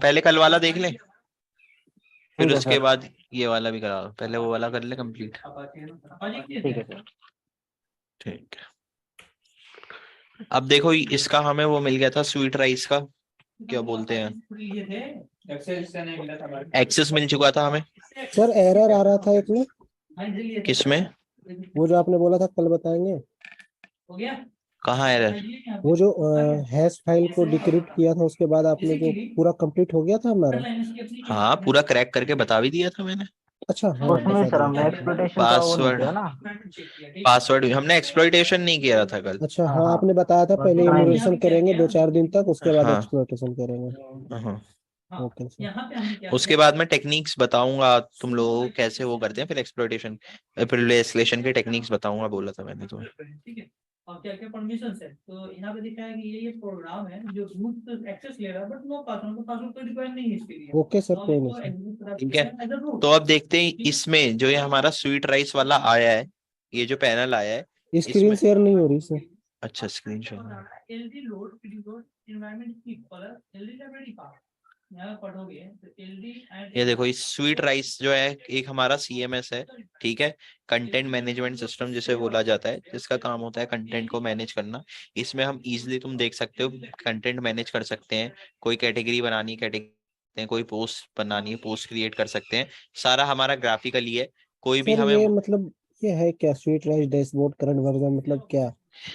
पहले कल वाला देख ले, फिर ठीक है उसके सर। बाद ये वाला भी करा लो, पहले वो वाला कर ले कंप्लीट। ठीक है सर। ठीक है। अब देखो इसका हमें वो मिल गया था स्वीट राइस का, क्या बोलते हैं, एक्सेस मिल चुका था हमें। सर एरर आ रहा था एक में, किसमें? वो जो आपने बोला था कल बताएंगे, कहाँ एरर? वो जो हैश फाइल को डिक्रिप्ट किया था उसके बाद आपने जो पूरा कंप्लीट हो गया था हमारा। हाँ पूरा क्रैक करके बता भी दिया था मैंने। अच्छा हाँ उसमें बता सर हमने दिया। एक्सप्लोइटेशन का वो नहीं पासवर्ड, किया ना। पासवर्ड हमने एक्सप्लॉइटेशन नहीं किया था कल। अच्छा हाँ हाँ हाँ, आपने बताया था बस पहले उतना ही नहीं। इमुलेशन करेंगे 2-4 दिन तक, उसके बाद हाँ एक्सप्लोइटेशन करेंगे। हाँ। Okay sir. उसके बाद मैं टेक्निक्स बताऊंगा तुम लोगों को कैसे वो करते हैं, फिर एक्सप्लॉइटेशन फिर एस्केलेशन के टेक्निक्स बताऊंगा, बोला था मैंने तुम्हें। और क्या क्या परमिशन है, तो यहाँ पे दिखा है कि ये प्रोग्राम है जो रूट एक्सेस ले रहा है, बट नो पासवर्ड, तो पासवर्ड कोई रिक्वायर्ड नहीं है इसके लिए। ओके सर कोई नहीं सर। ठीक है, तो अब देखते हैं इसमें जो ये हमारा स्वीट राइस वाला आया है, ये जो पैनल आया है स्क्रीन इसमें। शेयर नहीं हो रही सर। अच्छा screenshot. LD load preload environment की कलर एलडी लाइब्रेरी पार्ट यहाँ पढ़ोगे तो एलडी एंड ये देखो इस स्वीट राइस जो है एक हमारा सीएमएस है, ठीक है, कंटेंट मैनेजमेंट सिस्टम जिसे बोला जाता है, जिसका काम होता है कंटेंट को मैनेज करना। इसमें हम इजीली तुम देख सकते हो कंटेंट मैनेज कर सकते हैं, कोई कैटेगरी बनानी कैटेगरी, कोई पोस्ट बनानी है पोस्ट क्रिएट कर सकते हैं, सारा हमारा ग्राफिकली है। कोई भी सर हमें ये मतलब ये है क्या sweet rice dashboard current version मतलब क्या?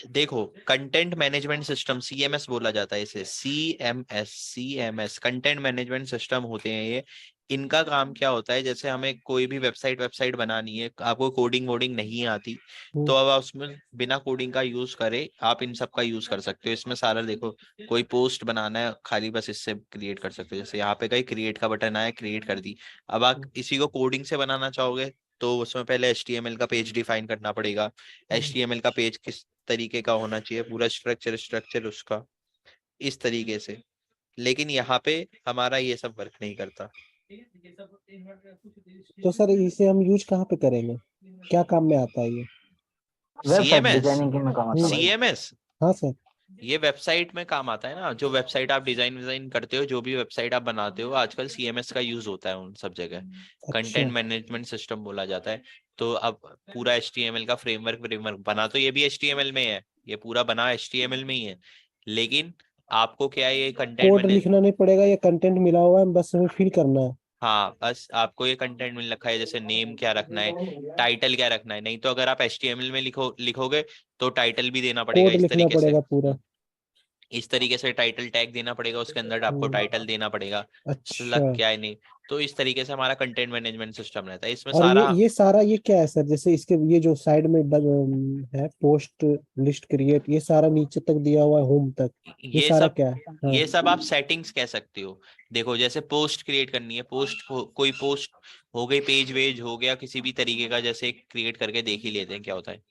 देखो कंटेंट मैनेजमेंट सिस्टम सीएमएस बोला जाता है इसे, सीएमएस कंटेंट मैनेजमेंट सिस्टम होते हैं ये। इनका काम क्या होता है, जैसे हमें कोई भी वेबसाइट बनानी है, आपको कोडिंग वोडिंग नहीं आती, तो अब आप उसमें बिना कोडिंग का यूज करे आप इन सब का यूज कर सकते हो। इसमें सारा देखो, कोई पोस्ट बनाना है खाली बस इससे क्रिएट कर सकते हो, जैसे यहाँ पे कहीं क्रिएट का बटन आया क्रिएट कर दी। अब आप इसी को कोडिंग से बनाना चाहोगे तो उसमें पहले HTML का पेज डिफाइन करना पड़ेगा। HTML का पेज किस तरीके का होना चाहिए, पूरा स्ट्रक्चर उसका इस तरीके से। लेकिन यहाँ पे हमारा ये सब वर्क नहीं करता। तो सर इसे हम यूज कहाँ पे करेंगे, क्या काम में आता है ये? वेबसाइट सीएमएस, डिजाइनिंग की में काम आता है भाई। सीएमएस हाँ सर। ये वेबसाइट में काम आता है ना, जो वेबसाइट आप डिजाइन करते हो, जो भी वेबसाइट आप बनाते हो, आजकल सीएमएस का यूज होता है उन सब जगह। अच्छा कंटेंट मैनेजमेंट सिस्टम बोला जाता है। तो अब पूरा HTML का फ्रेमवर्क बना तो ये भी HTML में है, ये पूरा बना HTML में ही है, लेकिन आपको क्या है ये कंटेंट कोड मैनेज। लिखना नहीं पड़ेगा, ये कंटेंट मिला हुआ है बस हमें फिल करना है। हाँ बस आपको ये कंटेंट मिल रखा है, जैसे नेम क्या रखना है, टाइटल क्या रखना है। नहीं तो अगर आप HTML में लिखोगे तो टाइटल भी देना पड़ेगा कोड इस लिखना तरीके से। पड़ेगा पूरा। इस तरीके से टाइटल टैग देना पड़ेगा, उसके अंदर आपको टाइटल देना पड़ेगा। अच्छा। लग क्या है नहीं। तो इस तरीके से हमारा कंटेंट मैनेजमेंट सिस्टम रहता है इसमें और ये सारा। ये सारा ये क्या है सर, जैसे इसके ये जो साइड में है पोस्ट लिस्ट क्रिएट, ये सारा नीचे तक दिया हुआ है होम तक, ये ये सारा सब क्या है? हाँ। ये सब आप सेटिंग्स कह सकते हो। देखो जैसे पोस्ट क्रिएट करनी है, कोई पोस्ट हो गई, पेज वेज हो गया किसी भी तरीके का, जैसे क्रिएट करके देख ही लेते हैं क्या होता है।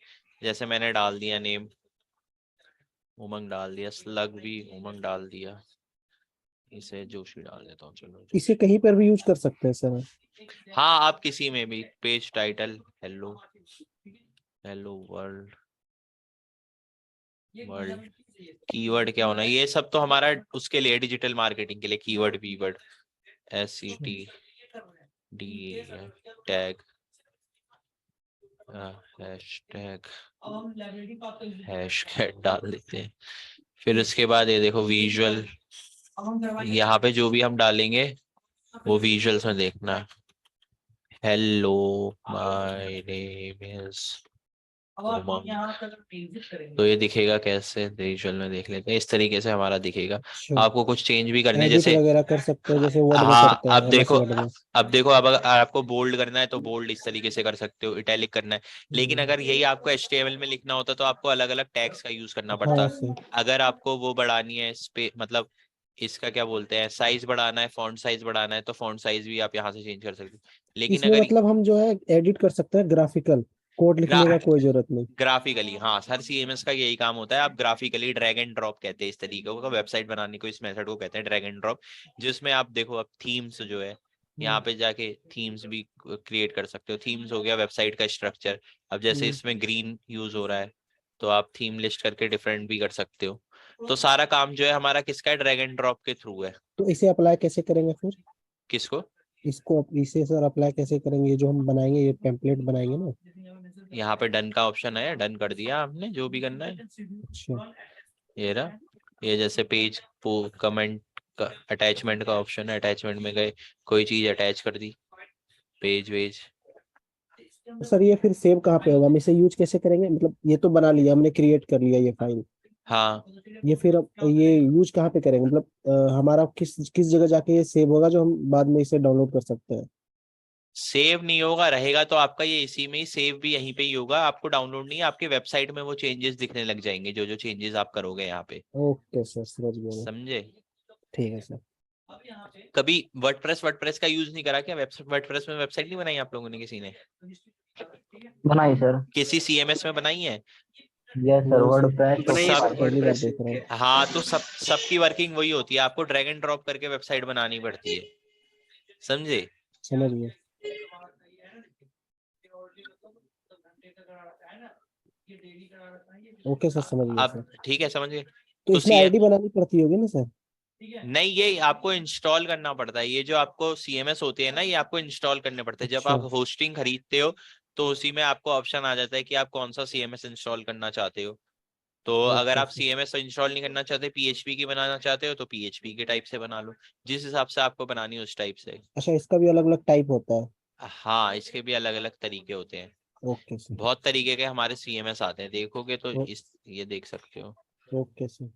जैसे मैंने डाल दिया नेम उमंग डाल दिया, स्लग भी उमंग डाल दिया, इसे जोशी डाल देता हूँ, चलो इसे जोशी। कहीं पर भी यूज कर सकते हैं सर? हाँ आप किसी में भी, page title hello, hello world, world keyword क्या होना है, ये सब तो हमारा उसके लिए डिजिटल मार्केटिंग के लिए, कीवर्ड वीवर्ड SET DE tag hashtag hashtag डाल देते हैं। फिर उसके बाद ये देखो विजुअल, यहाँ पे जो भी हम डालेंगे वो विजुअल्स में देखना है। हेलो माय नेम इज उमंग, तो ये दिखेगा कैसे, विजुअल में देख लेते हैं, इस तरीके से हमारा दिखेगा। अच्छा आपको कुछ चेंज भी करने एडिट जैसे, वगैरह कर सकते हैं जैसे वर्ड में हाँ करते अब हैं MS देखो, वर्ड में। अब अगर आपको बोल्ड करना है तो बोल्ड इस तरीके से कर सकते हो, इटैलिक करना है। लेकिन अगर यही आपको HTML में लिखना होता तो आपको अलग अलग टैग्स का यूज करना पड़ता। हाँ सर। अगर आपको वो बढ़ानी है मतलब इसका क्या बोलते हैं, साइज बढ़ाना है, फॉन्ट साइज बढ़ाना है, तो फॉन्ट साइज भी आप यहाँ से चेंज कर सकते हो। लेकिन इसमें अगर मतलब हम जो है एडिट कर सकते हैं ग्राफिकल, कोड लिखने का कोई जरूरत नहीं। ग्राफिकली, हाँ हर CMS का यही काम होता है। आप ग्राफिकली ड्रैग एंड ड्रॉप कहते हैं इस तरीके को, वेबसाइट बनाने को इस मेथड को कहते हैं ड्रैग एंड ड्रॉप। जिसमें आप देखो अब थीम्स जो है, यहाँ पे जाके थीम्स भी क्रिएट कर सकते हो। थीम्स हो गया वेबसाइट का स्ट्रक्चर। अब जैसे इसमें ग्रीन यूज हो रहा है तो आप थीम लिस्ट करके डिफरेंट भी कर सकते हो। तो सारा काम जो है हमारा किसका है, ड्रैग एंड ड्रॉप के थ्रू है। तो इसे अप्लाई कैसे करेंगे फिर? किसको? इसको इसे सर अप्लाई कैसे करेंगे? ये जो हम बनाएंगे, ये टेम्पलेट बनाएंगे ना। यहाँ पे डन का ऑप्शन है, डन कर दिया आपने जो भी करना है। अच्छा, ये रहा, ये जैसे पेज कमेंट का अटैचमेंट का ऑप्शन है, अटैचमेंट में गए, कोई चीज अटैच कर दी, पेज वेज। तो सर ये फिर सेव कहाँ पे होगा? हम इसे यूज कैसे करेंगे? मतलब ये तो बना लिया हमने, क्रिएट कर लिया ये फाइल, हाँ, ये फिर अब ये यूज कहाँ पे करेंगे? मतलब हमारा किस किस जगह जाके ये सेव होगा जो हम बाद में इसे डाउनलोड कर सकते हैं? सेव नहीं होगा, रहेगा तो आपका ये इसी में ही, सेव भी यहीं पे ही होगा, आपको डाउनलोड नहीं है, आपके वेबसाइट में वो चेंजेस दिखने लग जाएंगे, जो जो चेंजेस आप करोगे यहाँ पे। ओके सर, समझ गया मैं। समझे? ठीक है सर। कभी वर्डप्रेस का यूज नहीं करा क्या? वेबसाइट वर्डप्रेस में वेबसाइट नहीं बनाई आप लोगों ने, किसी ने? बनाई सर। किसी सीएमएस में बनाई है? यस सर, नहीं सर, वर्डप्रेस, सब, शॉपिफाई। पहली बार देख रहा हूँ। हाँ तो सबकी वर्किंग वही होती है, आपको ड्रैग एंड ड्रॉप करके वेबसाइट बनानी पड़ती है। समझे? समझ गया। ओके सर, समझ गया अब सर। ठीक है, समझ गए? तो तो इसमें सी आईडी बनानी पड़ती होगी ना सर? नहीं, ये आपको इंस्टॉल करना पड़ता है, ये जो आपको सीएमएस होते हैं ना, ये आपको इंस्टॉल करने पड़ते हैं। जब अच्छा। आप होस्टिंग खरीदते हो तो उसी में आपको ऑप्शन आ जाता है कि आप कौन सा सीएमएस इंस्टॉल करना चाहते हो। तो अगर ओके आप सर। सीएमएस इंस्टॉल नहीं करना चाहते, पीएचपी की बनाना चाहते हो, तो पीएचपी के टाइप से बना लो, जिस हिसाब से आपको बनानी है उस टाइप से। अच्छा, इसका भी अलग अलग टाइप होता है? हाँ, इसके भी अलग अलग तरीके होते हैं। Okay sir. बहुत तरीके के हमारे सीएमएस आते हैं, देखोगे तो ओ- इस ये देख सकते हो। Okay sir.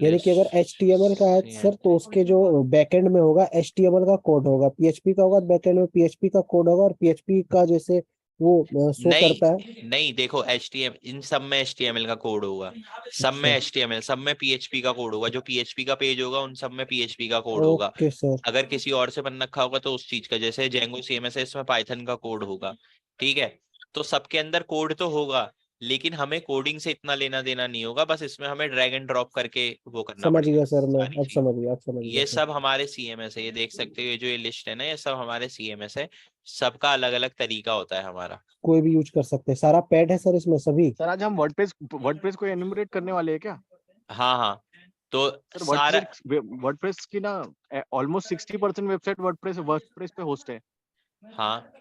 यानी कि अगर HTML का है लिस्ट, सर, तो उसके जो बैकएंड में होगा HTML का कोड होगा, PHP का होगा बैकएंड में PHP का कोड होगा, और PHP का जैसे वो शो करता है। नहीं नहीं, देखो HTML, इन सब में HTML का कोड होगा, सब में अच्छा। HTML, सब में PHP का कोड होगा, जो PHP का पेज होगा उन सब में PHP का कोड होगा। Okay sir. अगर किसी और से बन रखा होगा तो उस चीज का, जैसे जेंगो सीएमएस है, इसमें पाइथन का कोड होगा। ठीक है? तो सबके अंदर कोड तो होगा, लेकिन हमें कोडिंग से इतना लेना देना नहीं होगा, बस इसमें हमें ड्रैग एंड ड्रॉप करके वो करना समझ पड़ेगा गया सर, मैं सारी अब चीज। समझ गया, अब समझ गया ये सर। सब हमारे सीएमएस है, ये देख सकते हो, ये जो ये लिस्ट है ना, ये सब हमारे सीएमएस है। सबका अलग अलग तरीका होता है हमारा। कोई भी यूज कर सकते हैं, सारा पैड है सर इसमें सभी? सर आज हम वर्डप्रेस वर्डप्रेस को एनुमरेट करने वाले हैं क्या? हाँ हाँ, तो सर सारा, वर्डप्रेस की ना ऑलमोस्ट 60% वेबसाइट वर्डप्रेस वर्डप्रेस पे होस्ट है। हाँ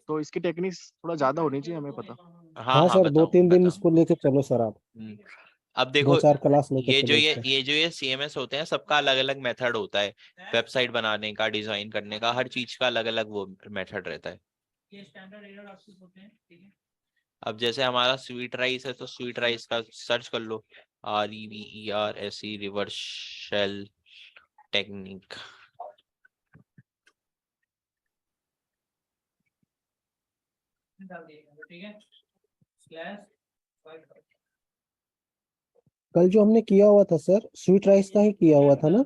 तो इसकी टेक्निक्स थोड़ा ज्यादा होनी चाहिए, हमें पता। हाँ हाँ हाँ, सर, दो बताओ तीन दिन बताओ। इसको लेके चलो सर आप। हम्म, अब दो देखो, चार क्लास लेके ये जो चलो ये इसका। ये जो ये सीएमएस होते हैं, सबका अलग अलग मेथड होता है, वेबसाइट बनाने का, डिजाइन करने का, हर चीज का अलग अलग वो मेथड रहता है। ये स्टैंडर्ड एरर आउटपुट होते हैं, ठीक है। अब जैसे हमारा स्वीट राइस है, तो स्वीट राइस का सर्च कर लो, REVERSE, रिवर्स शेल टेक्निक। डाल दिएगा, ठीक है। स्लैश कल जो हमने किया हुआ था सर, स्वीट राइस का ही किया हुआ था ना?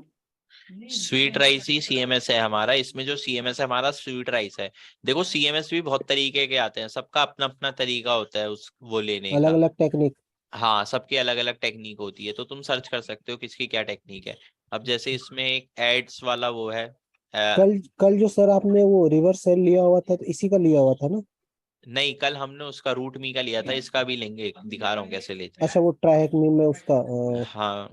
स्वीट राइस ही सीएमएस है हमारा, इसमें जो सीएमएस है हमारा स्वीट राइस है। देखो सीएमएस भी बहुत तरीके के आते हैं, सबका अपना अपना तरीका होता है उस वो लेने अलग का। अलग टेक्निक। हाँ, सबकी अलग अलग टेक्निक होती है, तो तुम सर्च कर सकते हो किसकी क्या टेक्निक है। अब जैसे इसमें एक एड्स वाला वो है, कल कल जो सर आपने वो रिवर्स सेल लिया हुआ था, तो इसी का लिया हुआ था ना? नहीं, कल हमने उसका रूट मी का लिया था, इसका भी लेंगे, दिखा रहा हूँ कैसे लेते अच्छा, वो ट्राई हैक मी में उसका हैं। हाँ,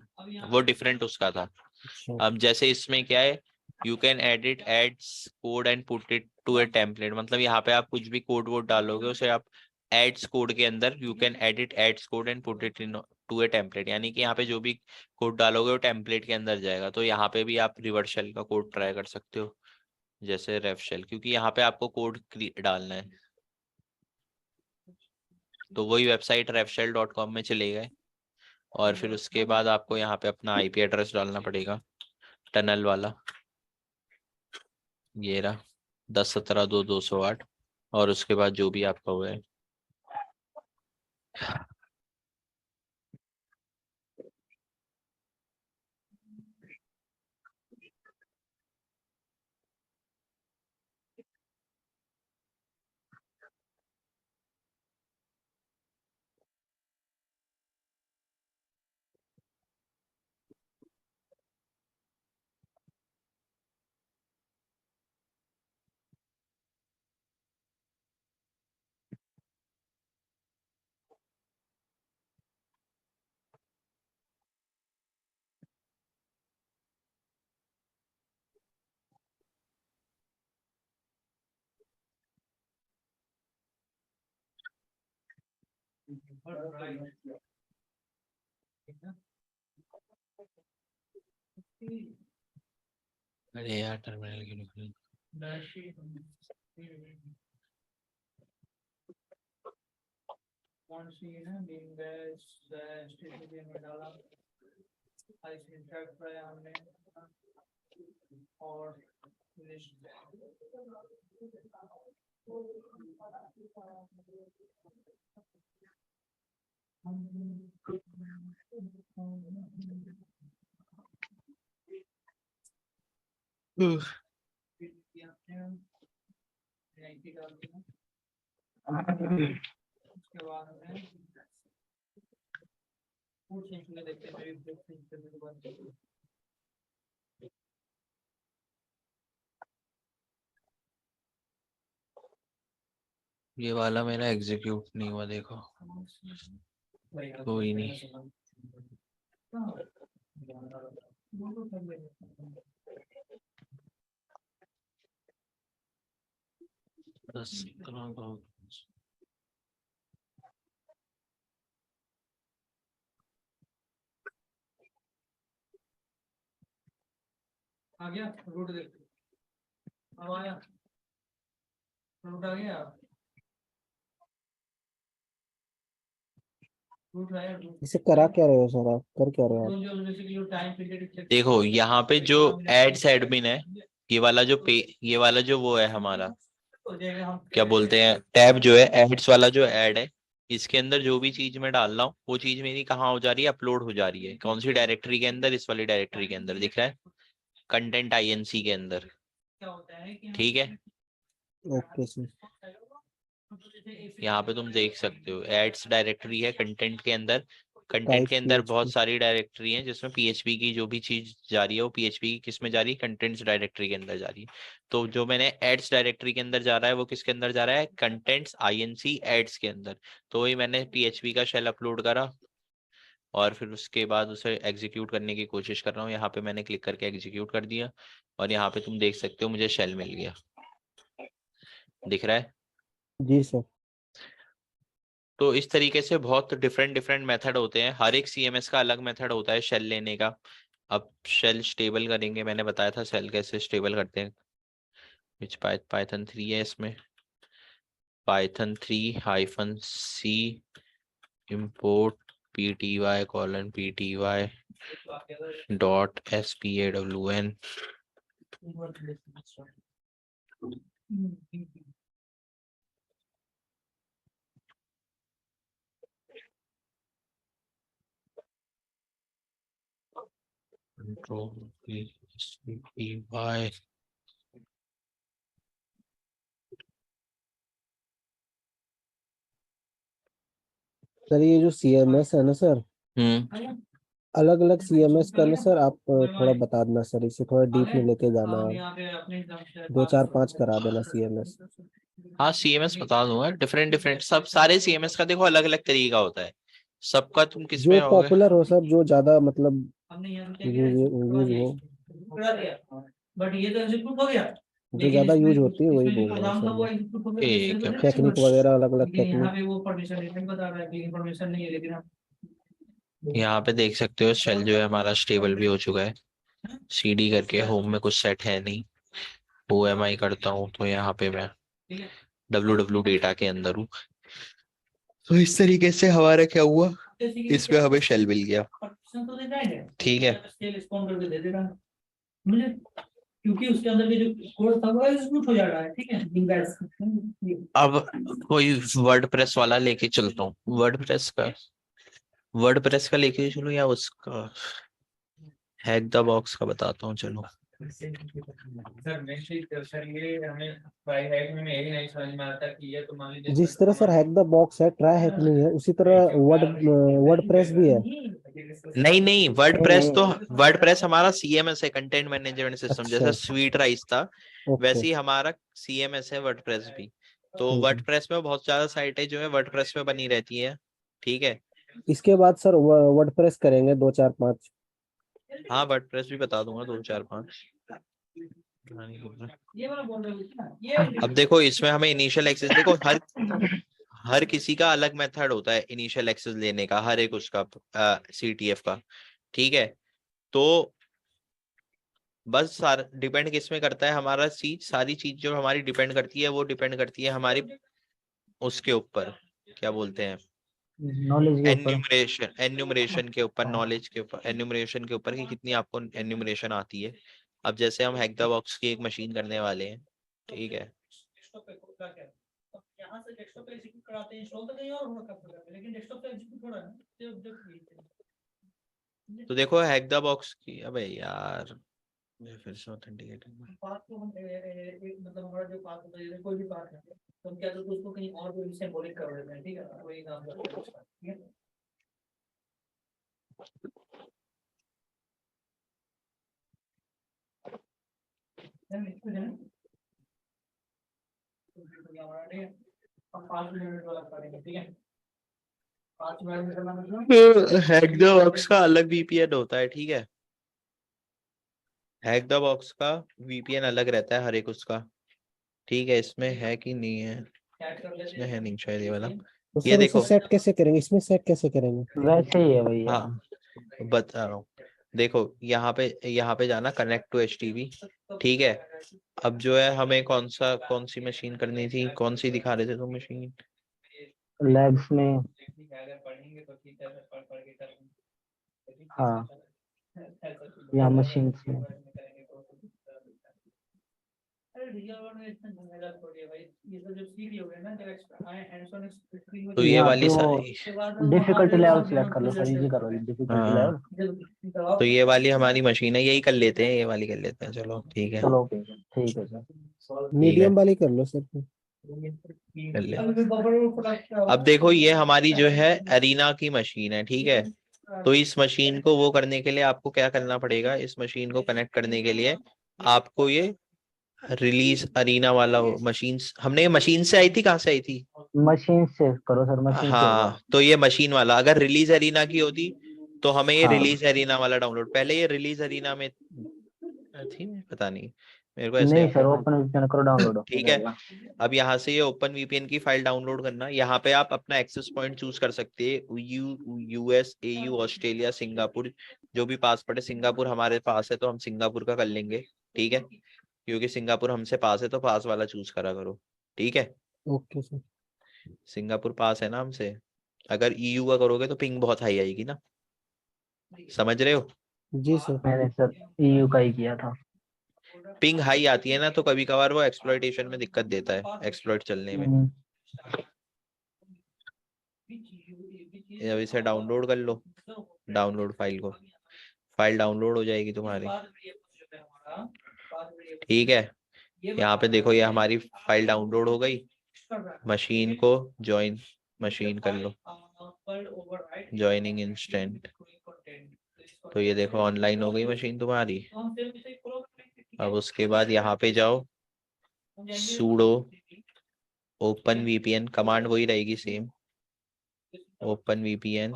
वो डिफरेंट उसका था। अच्छा। अब जैसे इसमें क्या है, you can edit ads code and put it to a template, मतलब यहाँ पे आप कुछ भी कोड वोड डालोगे, उसे आप एड्स कोड के अंदर, you can edit ads code and put it in to a template, यानी कि यहाँ पे जो भी कोड डालोगे वो टेम्पलेट के अंदर जाएगा। तो यहाँ पे भी आप रिवर्स शेल का कोड ट्राई कर सकते हो, जैसे रेफ शेल, क्योंकि यहाँ पे आपको कोड डालना है। तो वही वेबसाइट refshell.com में चले गए, और फिर उसके बाद आपको यहाँ पे अपना आईपी एड्रेस डालना पड़ेगा, टनल वाला, ये रहा 10.17.2.208, और उसके बाद जो भी आपका हुआ है। अरे यार टर्मिनल की निकल कौन सी है ना बीइंग बेस्ट स्टेटमेंट में डाला आई इंटरेक्ट किया हमने और लिस्ट उसके बाद में कुछ इसमें देखते हैं मेरी के बाद ये वाला मेरा एग्जीक्यूट नहीं हुआ देखो कोई नहीं बस इतना बहुत आ गया रूट देखते अब आया रूट आ गया रूट आया रूट इसे करा क्या रहे हो सर, आप कर क्या रहे हो आप? जो बेसिकली टाइम पीरियड देखो यहाँ पे जो एड्स एडमिन है ये वाला जो ये वाला जो वो है हमारा क्या बोलते हैं टैब जो है एड्स वाला जो ऐड है इसके अंदर जो भी चीज मैं डाल रहा हूँ वो चीज मेरी कहाँ हो जा रही है अपलोड हो जा रही है कौन सी डायरेक्टरी के अंदर इस वाली डायरेक्टरी के अंदर दिख रहा है कंटेंट INC के अंदर क्या होता है कि ठीक है ओके सर। यहाँ पे तुम देख सकते हो एड्स डायरेक्टरी है कंटेंट के अंदर कंटेंट टाइप के अंदर PHP बहुत सारी डायरेक्टरी हैं जिसमें PHP की जो भी चीज जा रही है वो PHP की किस में जा रही है कंटेंट्स डायरेक्टरी के अंदर जा रही है तो जो मैंने एड्स डायरेक्टरी के अंदर जा रहा है वो किसके अंदर जा रहा है कंटेंट्स INC एड्स के अंदर तो वही मैंने PHP का शेल अपलोड करा और फिर उसके बाद उसे एग्जीक्यूट करने की कोशिश कर रहा हूँ यहाँ पे मैंने क्लिक करके एग्जीक्यूट कर दिया और यहाँ पे तुम देख सकते हो मुझे शेल मिल गया दिख रहा है जी सर। तो इस तरीके से बहुत डिफरेंट डिफरेंट मेथड होते हैं हर एक CMS का अलग मेथड होता है शेल लेने का अब शेल स्टेबल करेंगे मैंने बताया था शेल कैसे स्टेबल करते हैं विच पाइथन 3 है इसमें Python 3-c import pty://.spawn control pty sir ये जो CMS है ना सर, अलग अलग CMS का ना सर, आप थोड़ा बता देना सर, इसे थोड़ा डीप में लेके जाना है, 2 4 5 करा देना CMS। हाँ CMS बता दूंगा डिफरेंट डिफरेंट सब सारे CMS का देखो अलग अलग तरीका होता है सबका तुम किस में जो होगे पॉपुलर हो सर, जो ज्यादा मतलब हमने यहाँ यूज हो, बट ये तो एग्जीक्यूट हो गया जो ज्यादा यूज होती है वही बोल रहा हूँ सर मैं। एग्जीक्यूट हो ठीक है। गया टेक्निक वगैरह अलग अलग लेकिन यहाँ टेक्निक। पे वो परमिशन नहीं बता रहा है कि इन्फॉर्मेशन नहीं है लेकिन हम यहाँ पे देख सकते हो शेल जो है हमारा स्टेबल भी हो चुका है CD करके होम में कुछ सेट है नहीं OMI करता हूँ तो यहाँ पे मैं www डेटा के अंदर हूँ तो इस तरीके से हमारा क्या हुआ इसमें हमें शेल मिल गया परमिशन तो देता है ठीक है स्केल रिस्पॉन्ड करके दे देगा मुझे क्योंकि उसके अंदर के जो कोड था वो एग्जीक्यूट हो जा रहा है ठीक है डिवाइस अब कोई वर्डप्रेस वाला लेके चलता हूँ वर्डप्रेस का लेके चलो या उसका हैक द बॉक्स का बताता हूँ चलो सर सर ये हमें ट्राई हैक में यही नहीं समझ में आता कि ये तो मान लीजिए जिस तरह सर हैक द बॉक्स है, ट्राई हैक नहीं है, उसी तरह वर्डप्रेस भी है। नहीं नहीं वर्डप्रेस तो नहीं। वर्डप्रेस हमारा CMS है कंटेंट मैनेजमेंट सिस्टम जैसा अच्छा स्वीट राइस था ओके। वैसे ही हमारा CMS है वर्डप्रेस भी तो वर्डप्रेस में बहुत ज्यादा साइटें जो है वर्डप्रेस में बनी रहती है ठीक है इसके बाद सर वर्डप्रेस करेंगे 2 4 5। हाँ वर्डप्रेस भी बता दूंगा 2 4 5 ये वाला बोल रहे हो ना ये अब देखो इसमें हमें इनिशियल एक्सेस देखो हर किसी का अलग मेथड होता है इनिशियल एक्सेस लेने का, हर एक उसका CTF का, ठीक है। तो बस सारा डिपेंड किस में करता है हमारा चीज, सारी चीज जो हमारी डिपेंड करती है वो डिपेंड करती है हमारी उसके ऊपर, क्या बोलते हैं, नॉलेज के ऊपर। एन्यूमरेशन के ऊपर, हाँ। नॉलेज के ऊपर, एन्यूमरेशन के ऊपर कि कितनी आपको एन्यूमरेशन आती है। अब जैसे हम हैक द बॉक्स की एक मशीन करने वाले हैं, ठीक है। डेस्कटॉप पे कोड का क्या है? अब यहाँ से डेस्कटॉप पे एग्जीक्यूट कराते हैं, इंस्टॉल तो कहीं और होगा कब तक, लेकिन डेस्कटॉप पे एग्जीक्यूट हो रहा है ना, तो देखो हैक द बॉक्स की, अबे यार मैं फिर से ऑथेंटिकेट पाथ को हम मतलब हमारा जो पाथ होता है, जैसे कोई भी पाथ है तो हम क्या करते हैं उसको कहीं और भी सिंबॉलिक कर देते हैं, ठीक है, वही काम करते हैं उसका, ठीक है। इसको है ना, तो हमारा नहीं है, हम 5 मिनट वाला करेंगे, ठीक है। 5 मिनट का मतलब हैक द बॉक्स का अलग VPN होता है, ठीक है। हैक द बॉक्स का VPN अलग रहता है हर एक उसका, ठीक है। इसमें है कि नहीं है, ऐड कर लेते इसमें है हैं। नहीं शायद ये वाला। तो ये सर उसे देखो, सेट कैसे करेंगे, इसमें सेट कैसे करेंगे? वैसे ही है भैया। हाँ बता रहा हूँ, देखो यहाँ पे जाना कनेक्ट टू HTTP, ठीक है। अब जो है हमें कौन सी मशीन करनी थी, कौन सी दिखा रहे थे तुम मशीन? लैब्स में। हाँ, या मशीन्स में। तो ये यहाँ पे वाली वो सारी, डिफिकल्टी लेवल सिलेक्ट कर लो सर, इजी करो डिफिकल्टी हाँ लेवल। तो ये वाली हमारी मशीन है, यही कर लेते हैं, ये वाली कर लेते हैं, चलो ठीक है। चलो ठीक है सर। ठीक है मीडियम वाली कर लो सर फिर। कर ले। अब देखो ये हमारी जो है अरीना की मशीन है, ठीक है। तो इस मशीन को वो करने के लिए आपको क्या करना पड़ेगा, इस मशीन को कनेक्ट करने के लिए आपको ये रिलीज अरीना वाला मशीन, हमने ये मशीन से आई थी, कहाँ से आई थी? मशीन से करो सर, मशीन से होगा। हाँ तो ये मशीन वाला, अगर रिलीज अरीना की होती तो हमें ये हाँ। रिलीज अरीना वाला डाउनलोड, पहले ये रिलीज अरीना में थी, पता नहीं, मेरे को ऐसे नहीं याद सर, है। ओपन VPN करो, डाउनलोड हो ठीक है, जाएगा। अब यहाँ से ये ओपन VPN की फाइल डाउनलोड करना, यहाँ पे आप अपना एक्सेस पॉइंट चूज कर सकते हैं, US AU ऑस्ट्रेलिया सिंगापुर, जो भी पास पड़े। सिंगापुर हमारे पास है तो हम सिंगापुर का कर लेंगे, ठीक है, क्योंकि सिंगापुर हमसे पास है तो पास वाला चूज करा करो, ठीक है। Okay sir. सिंगापुर पास है ना हमसे, अगर EU का करोगे तो पिंग बहुत हाई आएगी ना, समझ रहे हो? जी सर। मैंने सर EU का ही किया था। पिंग हाई आती है ना तो कभी कभार वो एक्सप्लॉइटेशन में दिक्कत देता है, एक्सप्लॉइट चलने में। ये अब इसे डाउनलोड कर लो, डाउनलोड फाइल को, फाइल डाउनलोड हो जाएगी तुम्हारी, ठीक है। यहाँ पे देखो ये हमारी फाइल डाउनलोड हो गई, मशीन को ज्वाइन मशीन कर लो, ज्वाइनिंग इंस्टेंट, तो ये देखो ऑनलाइन हो गई मशीन तुम्हारी। अब उसके बाद यहाँ पे जाओ, sudo ओपन VPN, कमांड वही रहेगी सेम, ओपन VPN।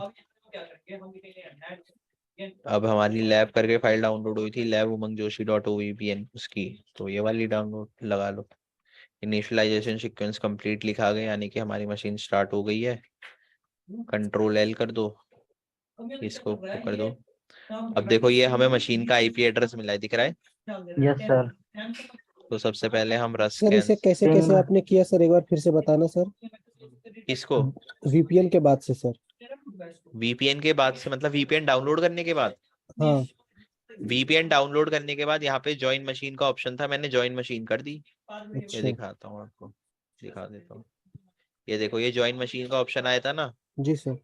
अब हमारी लैब करके फाइल डाउनलोड हुई थी, लैब उमंग जोशी .ovpn उसकी, तो ये वाली डाउनलोड लगा लो। इनिशियलाइजेशन सीक्वेंस कंप्लीट लिखा गया, यानी कि हमारी मशीन स्टार्ट हो गई है। Ctrl L कर दो, इसको कर दो। अब देखो ये हमें मशीन का IP एड्रेस मिला है, दिख रहा है? Yes sir. तो सबसे पहले हम रस सर इसे कैसे कैसे पिंग। आपने किया सर, एक बार फिर से बताना सर। इसको VPN के बाद से सर। VPN के बाद से मतलब VPN डाउनलोड करने के बाद, हाँ। VPN डाउनलोड करने के बाद यहाँ पे ज्वाइन मशीन का ऑप्शन था, मैंने ज्वाइन मशीन कर दी। ये अच्छा। दिखाता हूँ आपको, दिखा देता हूँ। ये देखो ये ज्वाइन मशीन का ऑप्शन आया था ना, जी सर।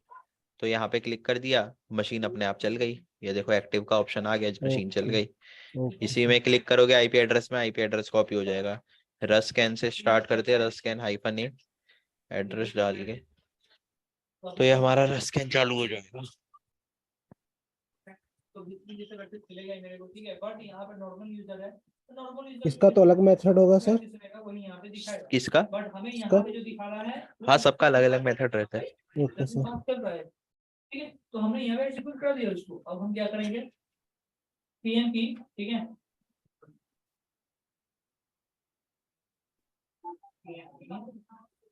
तो यहाँ पे क्लिक कर दिया, मशीन अपने आप चल गई। ये देखो एक्टिव का ऑप्शन आ गया, मशीन चल ओके। गई। ओके इसी सर। में क्लिक करोगे IP एड्रेस में, IP एड्रेस कॉपी हो जाएगा। रस्कैन से स्टार्ट करते हैं, रस्कैन -8 एड्रेस डाल के, तो ये हमारा रस्कैन चालू हो जाएगा। इसका तो अलग मेथड होगा सर। किसका? इसका। हाँ सबका अलग अलग मेथड रहता है। Okay sir. ठीक है, तो हमने यहाँ पे एग्जीक्यूट कर दिया उसको, अब हम क्या करेंगे, PNP, ठीक है,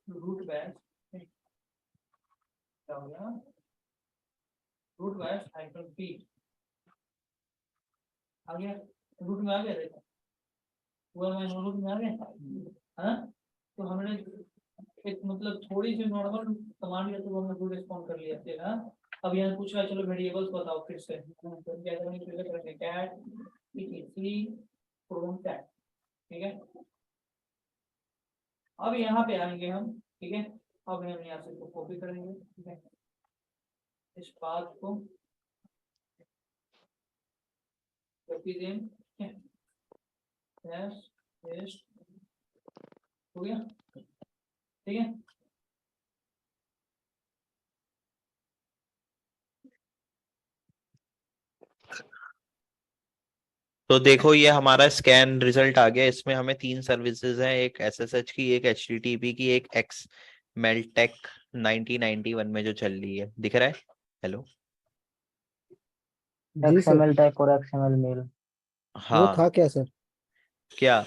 रूट बैच क्या हो गया, रूट वैश हाइफन पी आ गया, रूट में आ गया, देखो रूट में आ गया, हाँ। तो हमने एक मतलब थोड़ी सी नॉर्मल कमांड है तो हमने रूट रिस्पॉन्ड कर लिया थे, हाँ। अब यहाँ पूछ रहा है, चलो वेरिएबल्स बताओ फिर से, तो क्या करेंगे, कैट प्रोम कैट, ठीक है। अब यहाँ पे आएंगे हम, ठीक है। अब हम यहाँ से इसको कॉपी करेंगे, ठीक है, इस पाथ को कॉपी दें, ठीक है, पेस्ट हो गया, ठीक है। तो देखो ये हमारा स्कैन रिजल्ट आ गया, इसमें हमें 3 सर्विसेज हैं, एक एसएसएच की, एक एचटीटीपी की, एक एक्स मेलटेक 1991 में जो चल रही है, दिख रहा है? हेलो, जी सर, XML टैग और XML मेल। वो हाँ था क्या सर? क्या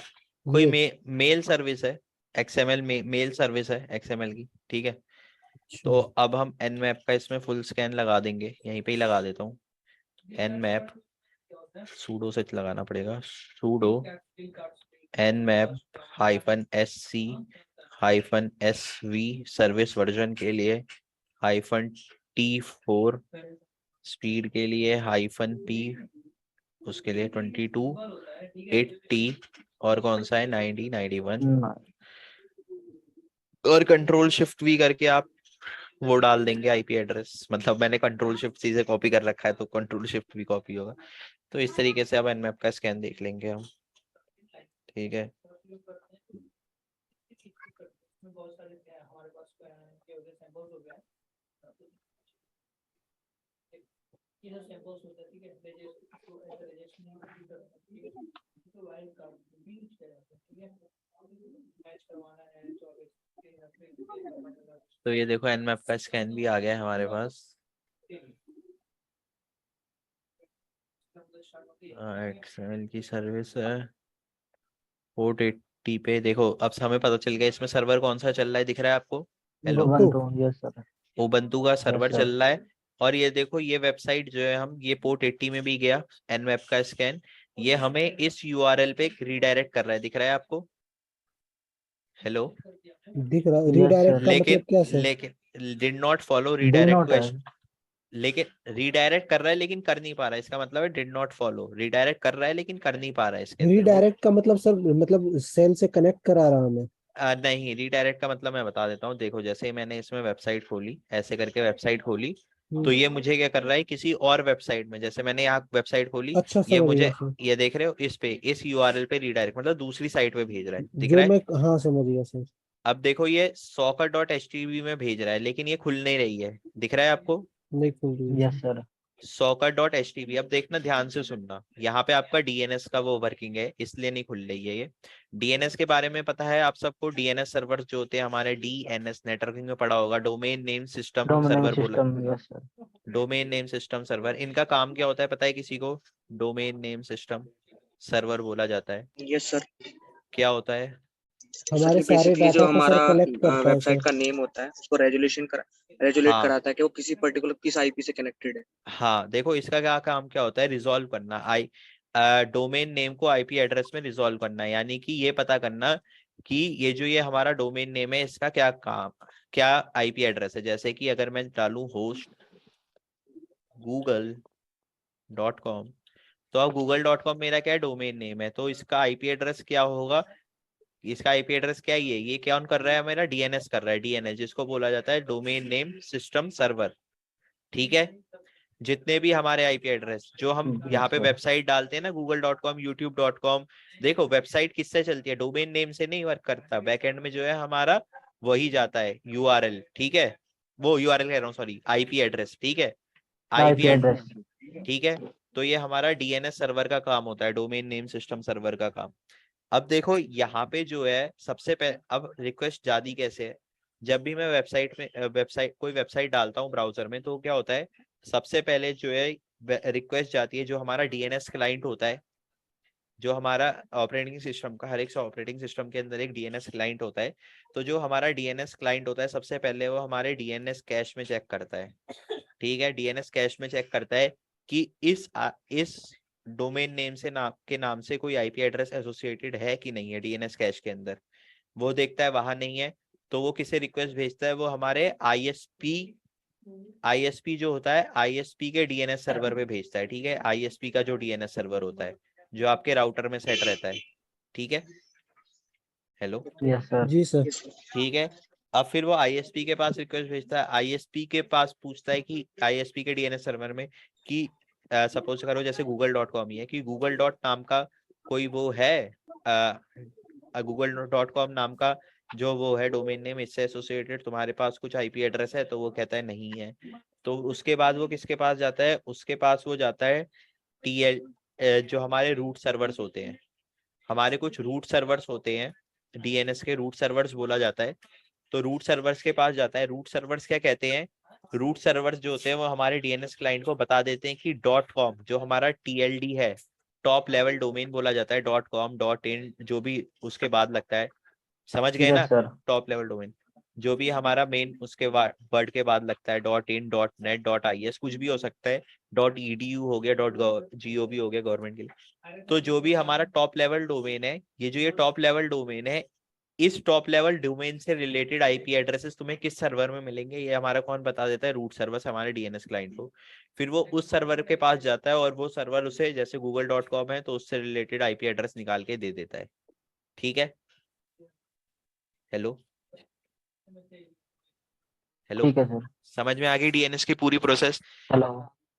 कोई ये मेल सर्विस है, एक्सएमएल मेल सर्विस है एक्सएमएल की, ठीक है। तो अच्छा, अब हम nmap का इसमें फुल स्कैन लगा देंगे, यहीं पे ही लगा देता हूँ। nmap sudo से लगाना पड़ेगा, sudo nmap -sc -sv service version के लिए -t4 स्पीड के लिए -p उसके लिए 2280 और कौन सा है 9091 और कंट्रोल शिफ्ट वी करके आप वो डाल देंगे आईपी एड्रेस, मतलब मैंने कंट्रोल शिफ्ट सी से कॉपी कर रखा है तो कंट्रोल शिफ्ट भी कॉपी होगा। तो इस तरीके से अब nmap का स्कैन देख लेंगे हम, ठीक है। बहुत सारे हमारे पास सैंपल्स हो गया, इधर सैंपल्स होता है, ठीक है, तो वाइल्ड कार्ड भी ठीक है, मैच करवाना है 24 तो ये देखो nmap का स्कैन भी आ गया है हमारे पास, एक्सएमएल की सर्विस है पोर्ट 80 पे। देखो अब हमें पता चल गया इसमें सर्वर कौन सा चल रहा है, दिख रहा है आपको? Hello, ubuntu, yes sir. Ubuntu का सर्वर सर चल रहा है। और ये देखो ये वेबसाइट जो है, हम ये पोर्ट 80 में भी गया nmap का स्कैन, ये हमें इस यूआरएल पे रीडायरेक्ट कर रहा है, दिख रहा है आपको? हेलो, दिख रहा, यस रीडायरेक्ट सर। का लेकिन मतलब क्या सर? लेकिन did not follow did redirect not to, है। लेकिन रीडायरेक्ट कर रहा है लेकिन कर नहीं पा रहा है, इसका मतलब है डिड नॉट फॉलो, रीडायरेक्ट कर रहा है लेकिन कर नहीं पा रहा है इसके अंदर वो। रीडायरेक्ट का मतलब सर, मतलब सेल से कनेक्ट करा रहा हमें? नहीं, रीडायरेक्ट का मतलब मैं बता देता हूँ। देखो जैसे ही मैंने इसमें वेबसाइट खोली, ऐसे करके वेबसाइट खोली, तो ये मुझे क्या कर रहा है, किसी और वेबसाइट में, जैसे मैंने यहाँ वेबसाइट खोली, अच्छा, ये समझ गया मुझे, सर। ये देख रहे हो इस पे, इस यूआरएल पे रीडायरेक्ट मतलब दूसरी साइट पे भेज रहा है, दिख जो रहा है? मैं, हाँ समझ गया सर। अब देखो ये soccer.html में भेज रहा है लेकिन ये खुल नहीं रही है, दिख रहा है आपको? नहीं खुल रही है यस सर। सर। soccer.html, अब देखना ध्यान से सुनना, यहाँ पे आपका डीएनएस का वो वर्किंग है इसलिए नहीं खुल रही है ये। डीएनएस के बारे में पता है आप सबको? डीएनएस सर्वर जो होते हैं हमारे, डीएनएस नेटवर्किंग में पढ़ा होगा, domain name system domain server बोला, system, yes sir. Domain name system server. इनका काम क्या होता है पता है किसी को? डोमेन नेम सिस्टम सर्वर बोला जाता है। Yes sir. क्या होता है? सर हमारे ये सारे बेसिकली जो डाटा को सर हमारा कलेक्ट करता है वेबसाइट सर। का नेम होता है उसको रेजुलेट हाँ कराता है कि वो किसी पर्टिकुलर किस आईपी से कनेक्टेड है। हाँ, देखो इसका क्या काम क्या होता है, रिजॉल्व करना, डोमेन नेम को आईपी एड्रेस में रिजॉल्व करना, यानी कि ये पता करना कि ये जो ये हमारा डोमेन नेम है इसका क्या काम, क्या आईपी एड्रेस है। जैसे कि अगर मैं डालूं होस्ट google.com, तो अब google.com मेरा क्या है, डोमेन नेम है, तो इसका आईपी एड्रेस क्या होगा, इसका आईपी एड्रेस क्या है, ये क्या ऑन कर रहा है, मेरा डीएनएस कर रहा है, डीएनएस जिसको बोला जाता है डोमेन नेम सिस्टम सर्वर, ठीक है। जितने भी हमारे आईपी एड्रेस जो हम यहाँ यस पे सर। वेबसाइट डालते हैं ना, google.com youtube.com, देखो वेबसाइट किससे चलती है, डोमेन नेम से नहीं वर्क करता, बैकएंड में जो है हमारा वही जाता है यूआरएल, ठीक है, वो यूआरएल कह रहा हूँ सॉरी, आईपी एड्रेस, ठीक है, आईपी आईपी एड्रेस। ठीक है। तो ये हमारा डीएनएस सर्वर का काम होता है, डोमेन नेम सिस्टम सर्वर का काम। अब देखो यहाँ पे जो है सबसे पहले, अब रिक्वेस्ट जाती कैसे है, जब भी मैं कोई वेबसाइट डालता हूँ ब्राउजर में, तो क्या होता है, सबसे पहले जो है रिक्वेस्ट जाती है, जो हमारा डीएनएस क्लाइंट होता है, जो हमारा ऑपरेटिंग सिस्टम का, हर एक ऑपरेटिंग सिस्टम के अंदर एक डीएनएस क्लाइंट होता है। तो जो हमारा डीएनएस क्लाइंट होता है, सबसे पहले वो हमारे डीएनएस कैश में चेक करता है, ठीक है। डीएनएस कैश में चेक करता है कि इस डोमेन नेम से नाम से कोई आईपी एड्रेस एसोसिएटेड है कि नहीं है डीएनएस कैश के अंदर। वो देखता है वहां नहीं है, तो वो किसे रिक्वेस्ट भेजता है, वो हमारे आईएसपी जो होता है, आईएसपी के डीएनएस सर्वर पे भेजता है, ठीक है। आईएसपी का जो डीएनएस सर्वर होता है, जो आपके राउटर में सेट रहता है, ठीक है। Hello, yes sir. जी सर। Yes, sir. ठीक है। अब फिर वो आईएसपी के पास रिक्वेस्ट भेजता है, आईएसपी के पास पूछता है कि आईएसपी के डीएनएस सर्वर में कि सपोज करो जैसे google.com ही है, कि गूगल डॉट नाम का कोई वो है, google.com नाम का जो वो है डोमेन नेम, इससे एसोसिएटेड तुम्हारे पास कुछ आईपी एड्रेस है, तो वो कहता है नहीं है। तो उसके बाद वो किसके पास जाता है, उसके पास वो जाता है टीएल, जो हमारे रूट सर्वर्स होते हैं, हमारे कुछ रूट सर्वर्स होते हैं, डीएनएस के रूट सर्वर्स बोला जाता है। तो रूट सर्वर्स के पास जाता है। रूट सर्वर्स क्या कहते हैं, रूट सर्वर्स जो होते हैं वो हमारे डीएनएस क्लाइंट को बता देते हैं कि .com जो हमारा टीएलडी है, टॉप लेवल डोमेन बोला जाता है, .com .in जो भी उसके बाद लगता है, समझ गए ना, yes sir. Top level domain जो भी हमारा मेन उसके वर्ड के बाद लगता है, .in .net .is कुछ भी हो सकता है, .edu हो गया, .gov हो गया गवर्नमेंट के लिए। तो जो भी हमारा टॉप लेवल डोमेन है, ये जो ये टॉप लेवल डोमेन है, इस टॉप लेवल डोमेन से रिलेटेड आईपी एड्रेसेस तुम्हें किस सर्वर में मिलेंगे, ये हमारा कौन बता देता है, रूट सर्वर हमारे डीएनएस क्लाइंट को। फिर वो उस सर्वर के पास जाता है और वो सर्वर उसे, जैसे google.com है तो उससे रिलेटेड आईपी एड्रेस निकाल के दे देता है, ठीक है। हेलो हेलो, ठीक है सर। समझ में आ गई डीएनएस की पूरी प्रोसेस? हेलो।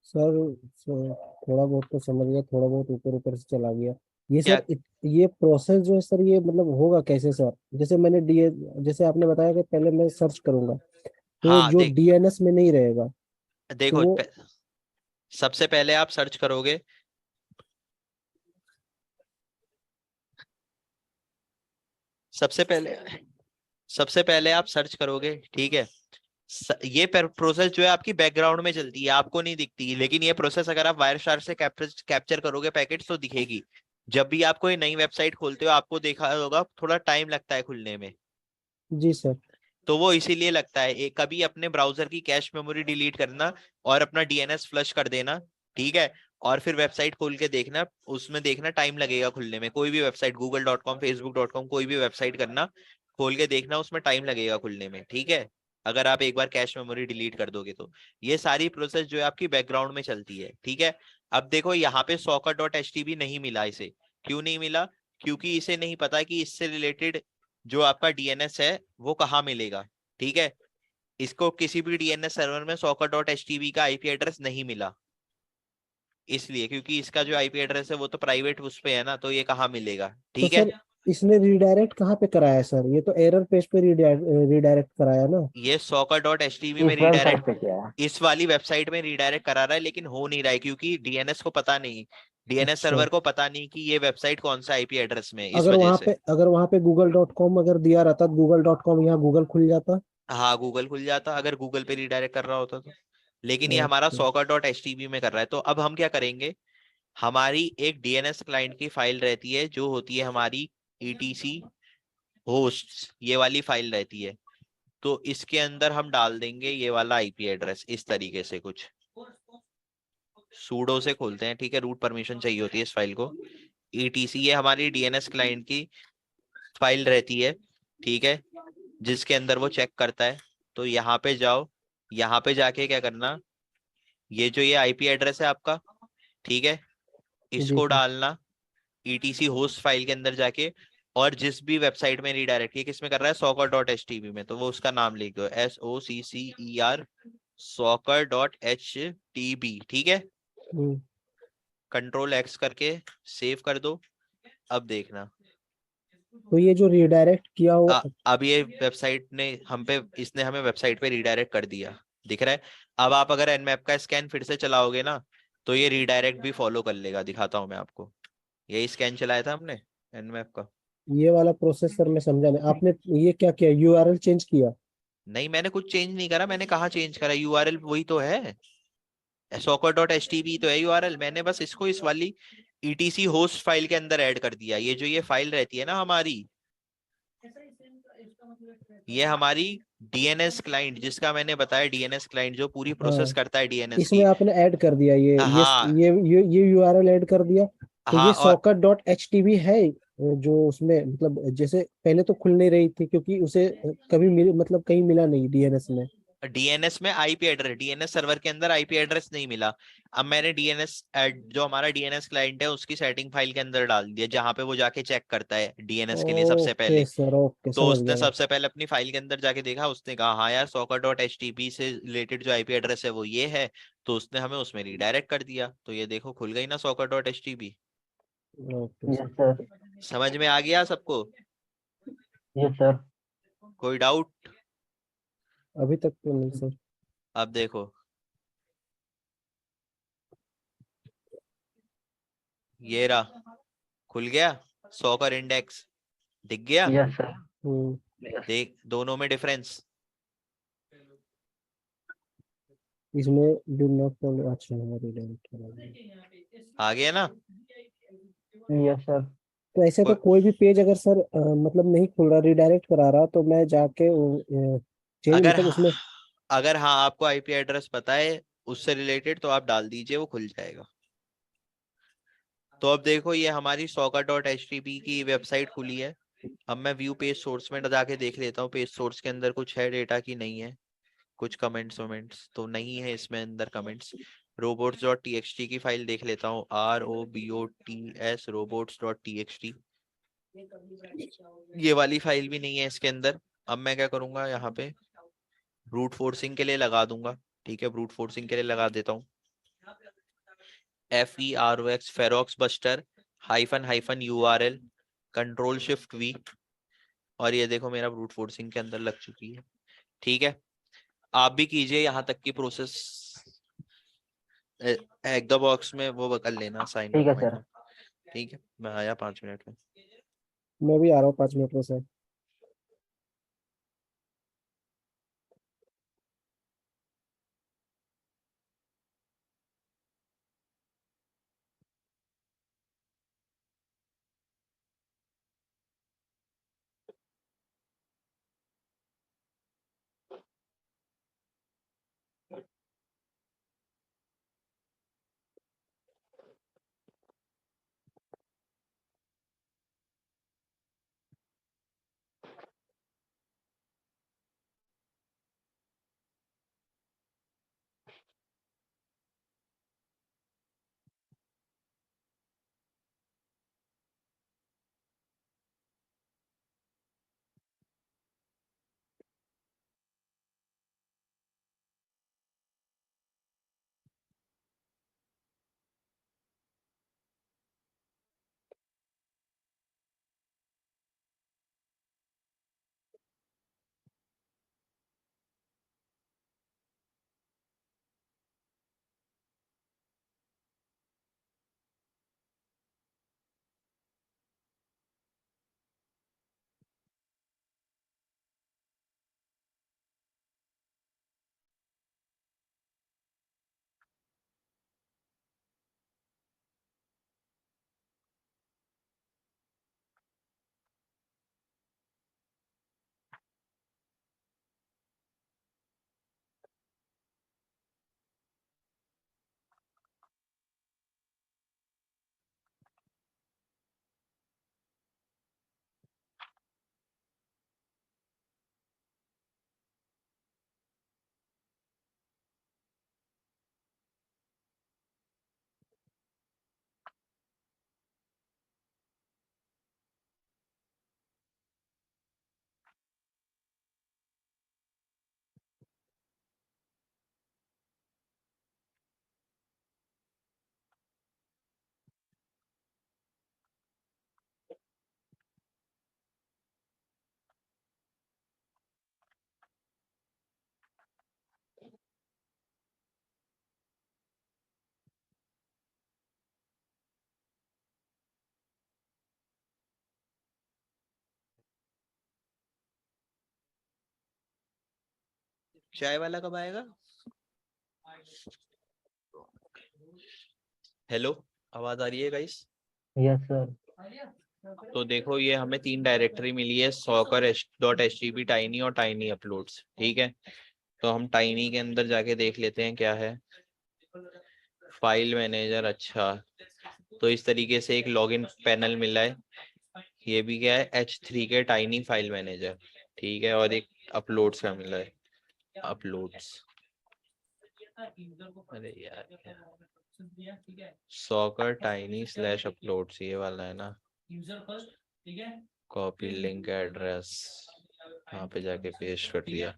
सर थोड़ा बहुत तो समझ गया, थोड़ा बहुत ऊपर ऊपर से चला गया। ये क्या? सर ये प्रोसेस जो है सर, ये मतलब होगा कैसे सर? जैसे मैंने जैसे आपने बताया कि पहले मैं सर्च करूंगा, तो हाँ जो देख, डीएनएस में नहीं रहेगा तो देखो वो सबसे पहले आप सर्च करोगे, सबसे पहले आप सर्च करोगे, ठीक है। ये प्रोसेस जो है आपकी बैकग्राउंड में चलती है, आपको नहीं दिखती, लेकिन ये प्रोसेस अगर आप वायरस्टार से कैप्चर करोगे पैकेट तो दिखेगी। जब भी आप कोई नई वेबसाइट खोलते हो, आपको देखा होगा थोड़ा टाइम लगता है खुलने में, जी सर। तो वो इसीलिए लगता है। एक कभी अपने ब्राउजर की कैश मेमोरी डिलीट करना और अपना डीएनएस फ्लश कर देना, ठीक है, और फिर वेबसाइट खोल के देखना, उसमें देखना टाइम लगेगा खुलने में। कोई भी वेबसाइट google.com facebook.com कोई भी वेबसाइट करना, खोल के देखना, उसमें टाइम लगेगा खुलने में, ठीक है, अगर आप एक बार कैश मेमोरी डिलीट कर दोगे तो। ये सारी प्रोसेस जो है आपकी बैकग्राउंड में चलती है, ठीक है। अब देखो यहाँ पे soccer.htb नहीं मिला इसे, क्यों नहीं मिला, क्योंकि इसे नहीं पता कि इससे रिलेटेड जो आपका डीएनएस है वो कहाँ मिलेगा, ठीक है। इसको किसी भी डीएनएस सर्वर में soccer.htb का आईपी एड्रेस नहीं मिला, इसलिए क्योंकि इसका जो आईपी एड्रेस है वो तो प्राइवेट उस पे है ना, तो ये कहाँ मिलेगा, तो ठीक है। सर इसने रिडायरेक्ट कहाँ पे कराया सर? ये तो एरर पेज पे रिडायरेक्ट कराया ना। ये soccer.htb में इस वेबसाइट रिडायरेक्ट, पे क्या है? इस वाली वेबसाइट में रिडायरेक्ट करा रहा है, लेकिन हो नहीं रहा है क्योंकि डीएनएस को पता नहीं, डीएनएस अच्छा, सर्वर को पता नहीं कि ये वेबसाइट कौन सा आईपी एड्रेस में है, इस वजह से। अगर वहां पे google.com अगर दिया रहता तो google.com यहाँ गूगल खुल जाता। हाँ गूगल खुल जाता अगर गूगल पे रिडायरेक्ट कर रहा होता तो, लेकिन ये हमारा ओके। soccer.htb में कर रहा है। तो अब हम क्या करेंगे, हमारी एक डीएनएस क्लाइंट की फाइल रहती है जो होती है हमारी etc होस्ट्स, ये वाली फाइल रहती है। तो इसके अंदर हम डाल देंगे ये वाला आईपी एड्रेस, इस तरीके से कुछ सूडो से खोलते हैं, ठीक है, रूट परमिशन चाहिए होती है इस फाइल को। etc ये हमारी डीएनएस क्लाइंट की फाइल रहती है, ठीक है, जिसके अंदर वो चेक करता है। तो यहाँ पे जाओ, यहाँ पे जाके क्या करना, ये जो ये आईपी एड्रेस है आपका, ठीक है, जी इसको सर। डालना etc होस्ट फाइल के अंदर जाके, और जिस भी वेबसाइट में रिडायरेक्ट, ये किस में कर रहा है, soccer.htb में, तो वो उसका नाम लिख दो, SOCCER soccer.htb, ठीक है। Ctrl+X करके सेव कर दो। अब देखना, तो ये जो रिडायरेक्ट किया हुआ, अब ये वेबसाइट ने हम पे, इसने हमें वेबसाइट पे रिडायरेक्ट कर दिया, दिख रहा है। अब आप अगर nmap का स्कैन फिर से चलाओगे ना, तो ये रिडायरेक्ट भी फॉलो कर लेगा, दिखाता हूँ मैं आपको। यही स्कैन चलाया था हमने nmap का। ये वाला प्रोसेस सर मैं समझा नहीं, आपने ये क्या किया, यूआरएल चेंज किया? नहीं मैंने कुछ चेंज नहीं करा, मैंने कहाँ चेंज करा, यूआरएल वही तो है, soccer.htb तो है यूआरएल, मैंने बस इसको इस वाली ETC होस्ट फाइल के अंदर ऐड कर दिया। ये जो ये फाइल रहती है ना हमारी, ये हमारी DNS क्लाइंट, जिसका मैंने बताया DNS क्लाइंट जो पूरी प्रोसेस हाँ, करता है DNS इसमें की। आपने ऐड कर दिया हाँ ये URL ऐड कर दिया। तो हाँ। ये और socket.html है जो उसमें मतलब जैसे पहले तो खुल नहीं रही थी क्योंकि उसे कभी मतलब कहीं मिला नहीं DNS में। DNS में IP एड्रेस, DNS सर्वर के अंदर IP एड्रेस नहीं मिला। अब मैंने DNS जो हमारा DNS क्लाइंट है उसकी सेटिंग फाइल के अंदर डाल दिया, जहां पे वो जाके चेक करता है DNS के लिए सबसे ओके पहले। सर, ओके तो समझ उसने गया मैं। सबसे पहले अपनी फाइल के अंदर जाके देखा, उसने कहा हाँ यार socket.htp से रिलेटेड जो IP एड्रेस है वो ये है, तो उसने हमें उसमें रिडायरेक्ट कर दिया। तो ये देखो खुल गई ना socket.htp। Okay yes sir. Sir. समझ में आ गया सबको? Yes sir. कोई डाउट? अभी तक तो नहीं सर। अब देखो ये रहा, खुल गया सॉकर इंडेक्स, दिख गया? Yes sir. Hmm, yes. देख दोनों में डिफरेंस इसमें डू नॉट फॉलो, अच्छा है redirect। आ गया ना? Yes sir. तो ऐसे तो को- कोई भी पेज अगर सर मतलब नहीं खुल रहा, रिडायरेक्ट करा रहा, तो मैं जाके चेंज अगर मतलब उसमें। अगर हाँ आपको IP एड्रेस पता है उससे रिलेटेड तो आप डाल दीजिए, वो खुल जाएगा। तो अब देखो ये हमारी socker.htp की वेबसाइट खुली है। अब मैं व्यू पेज सोर्स में जाके देख लेता हूँ पेज सोर्स के अंदर कुछ है डेटा की नहीं है। कुछ कमेंट्स वमेंट्स तो नहीं है इसमें अंदर कमेंट्स। robots.txt की फाइल देख लेता हूँ, ROBOTS robots.txt। ये वाली फाइल भी नहीं है इसके अंदर। अब मैं क्या करूंगा, यहाँ पे ब्रूट फोर्सिंग के लिए लगा दूंगा। ठीक है, ब्रूट फोर्सिंग के लिए लगा देता हूँ FEROX ferox buster -URL Ctrl+Shift+V। और ये देखो मेरा ब्रूट फोर्सिंग के अंदर लग चुकी है। ठीक है, आप भी कीजिए यहाँ तक की प्रोसेस। एक द बॉक्स में वो कर लेना साइन ठीक अप है माय। सर। ठीक है, मैं आया 5 मिनट में। मैं भी आ रहा हूँ 5 मिनट में सर। चाय वाला कब आएगा? हेलो, आवाज आ रही है गाइस? Yes sir. तो देखो ये हमें 3 डायरेक्टरी मिली है, soccer.htp, टाइनी और टाइनी अपलोड्स। ठीक है, तो हम टाइनी के अंदर जाके देख लेते हैं क्या है। फाइल मैनेजर, अच्छा, तो इस तरीके से एक लॉगिन पैनल मिला है। ये भी क्या है, H3 के टाइनी फाइल मैनेजर। ठीक है, और एक अपलोड्स का मिला है, अपलोड्स। अरे यार, सॉकर टाइनी स्लैश अपलोड्स, ये वाला है ना। कॉपी लिंक एड्रेस, यहाँ पे जाके पेस्ट कर दिया।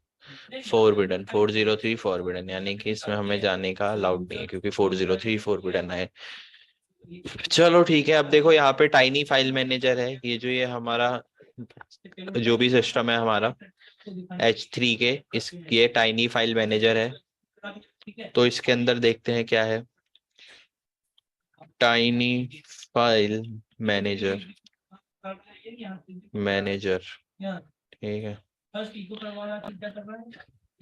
फॉरबिडन 403 फॉरबिडन, यानी कि इसमें हमें जाने का अलाउड नहीं है क्योंकि 403 फॉरबिडन है। चलो ठीक है, अब देखो यहाँ पे टाइनी फाइल मैनेजर है, ये जो ये हमारा जो भी सिस्टम है हमारा H3 के, इस ये टाइनी फाइल मैनेजर है। तो इसके अंदर देखते हैं क्या है, टाइनी फाइल मैनेजर, ठीक है।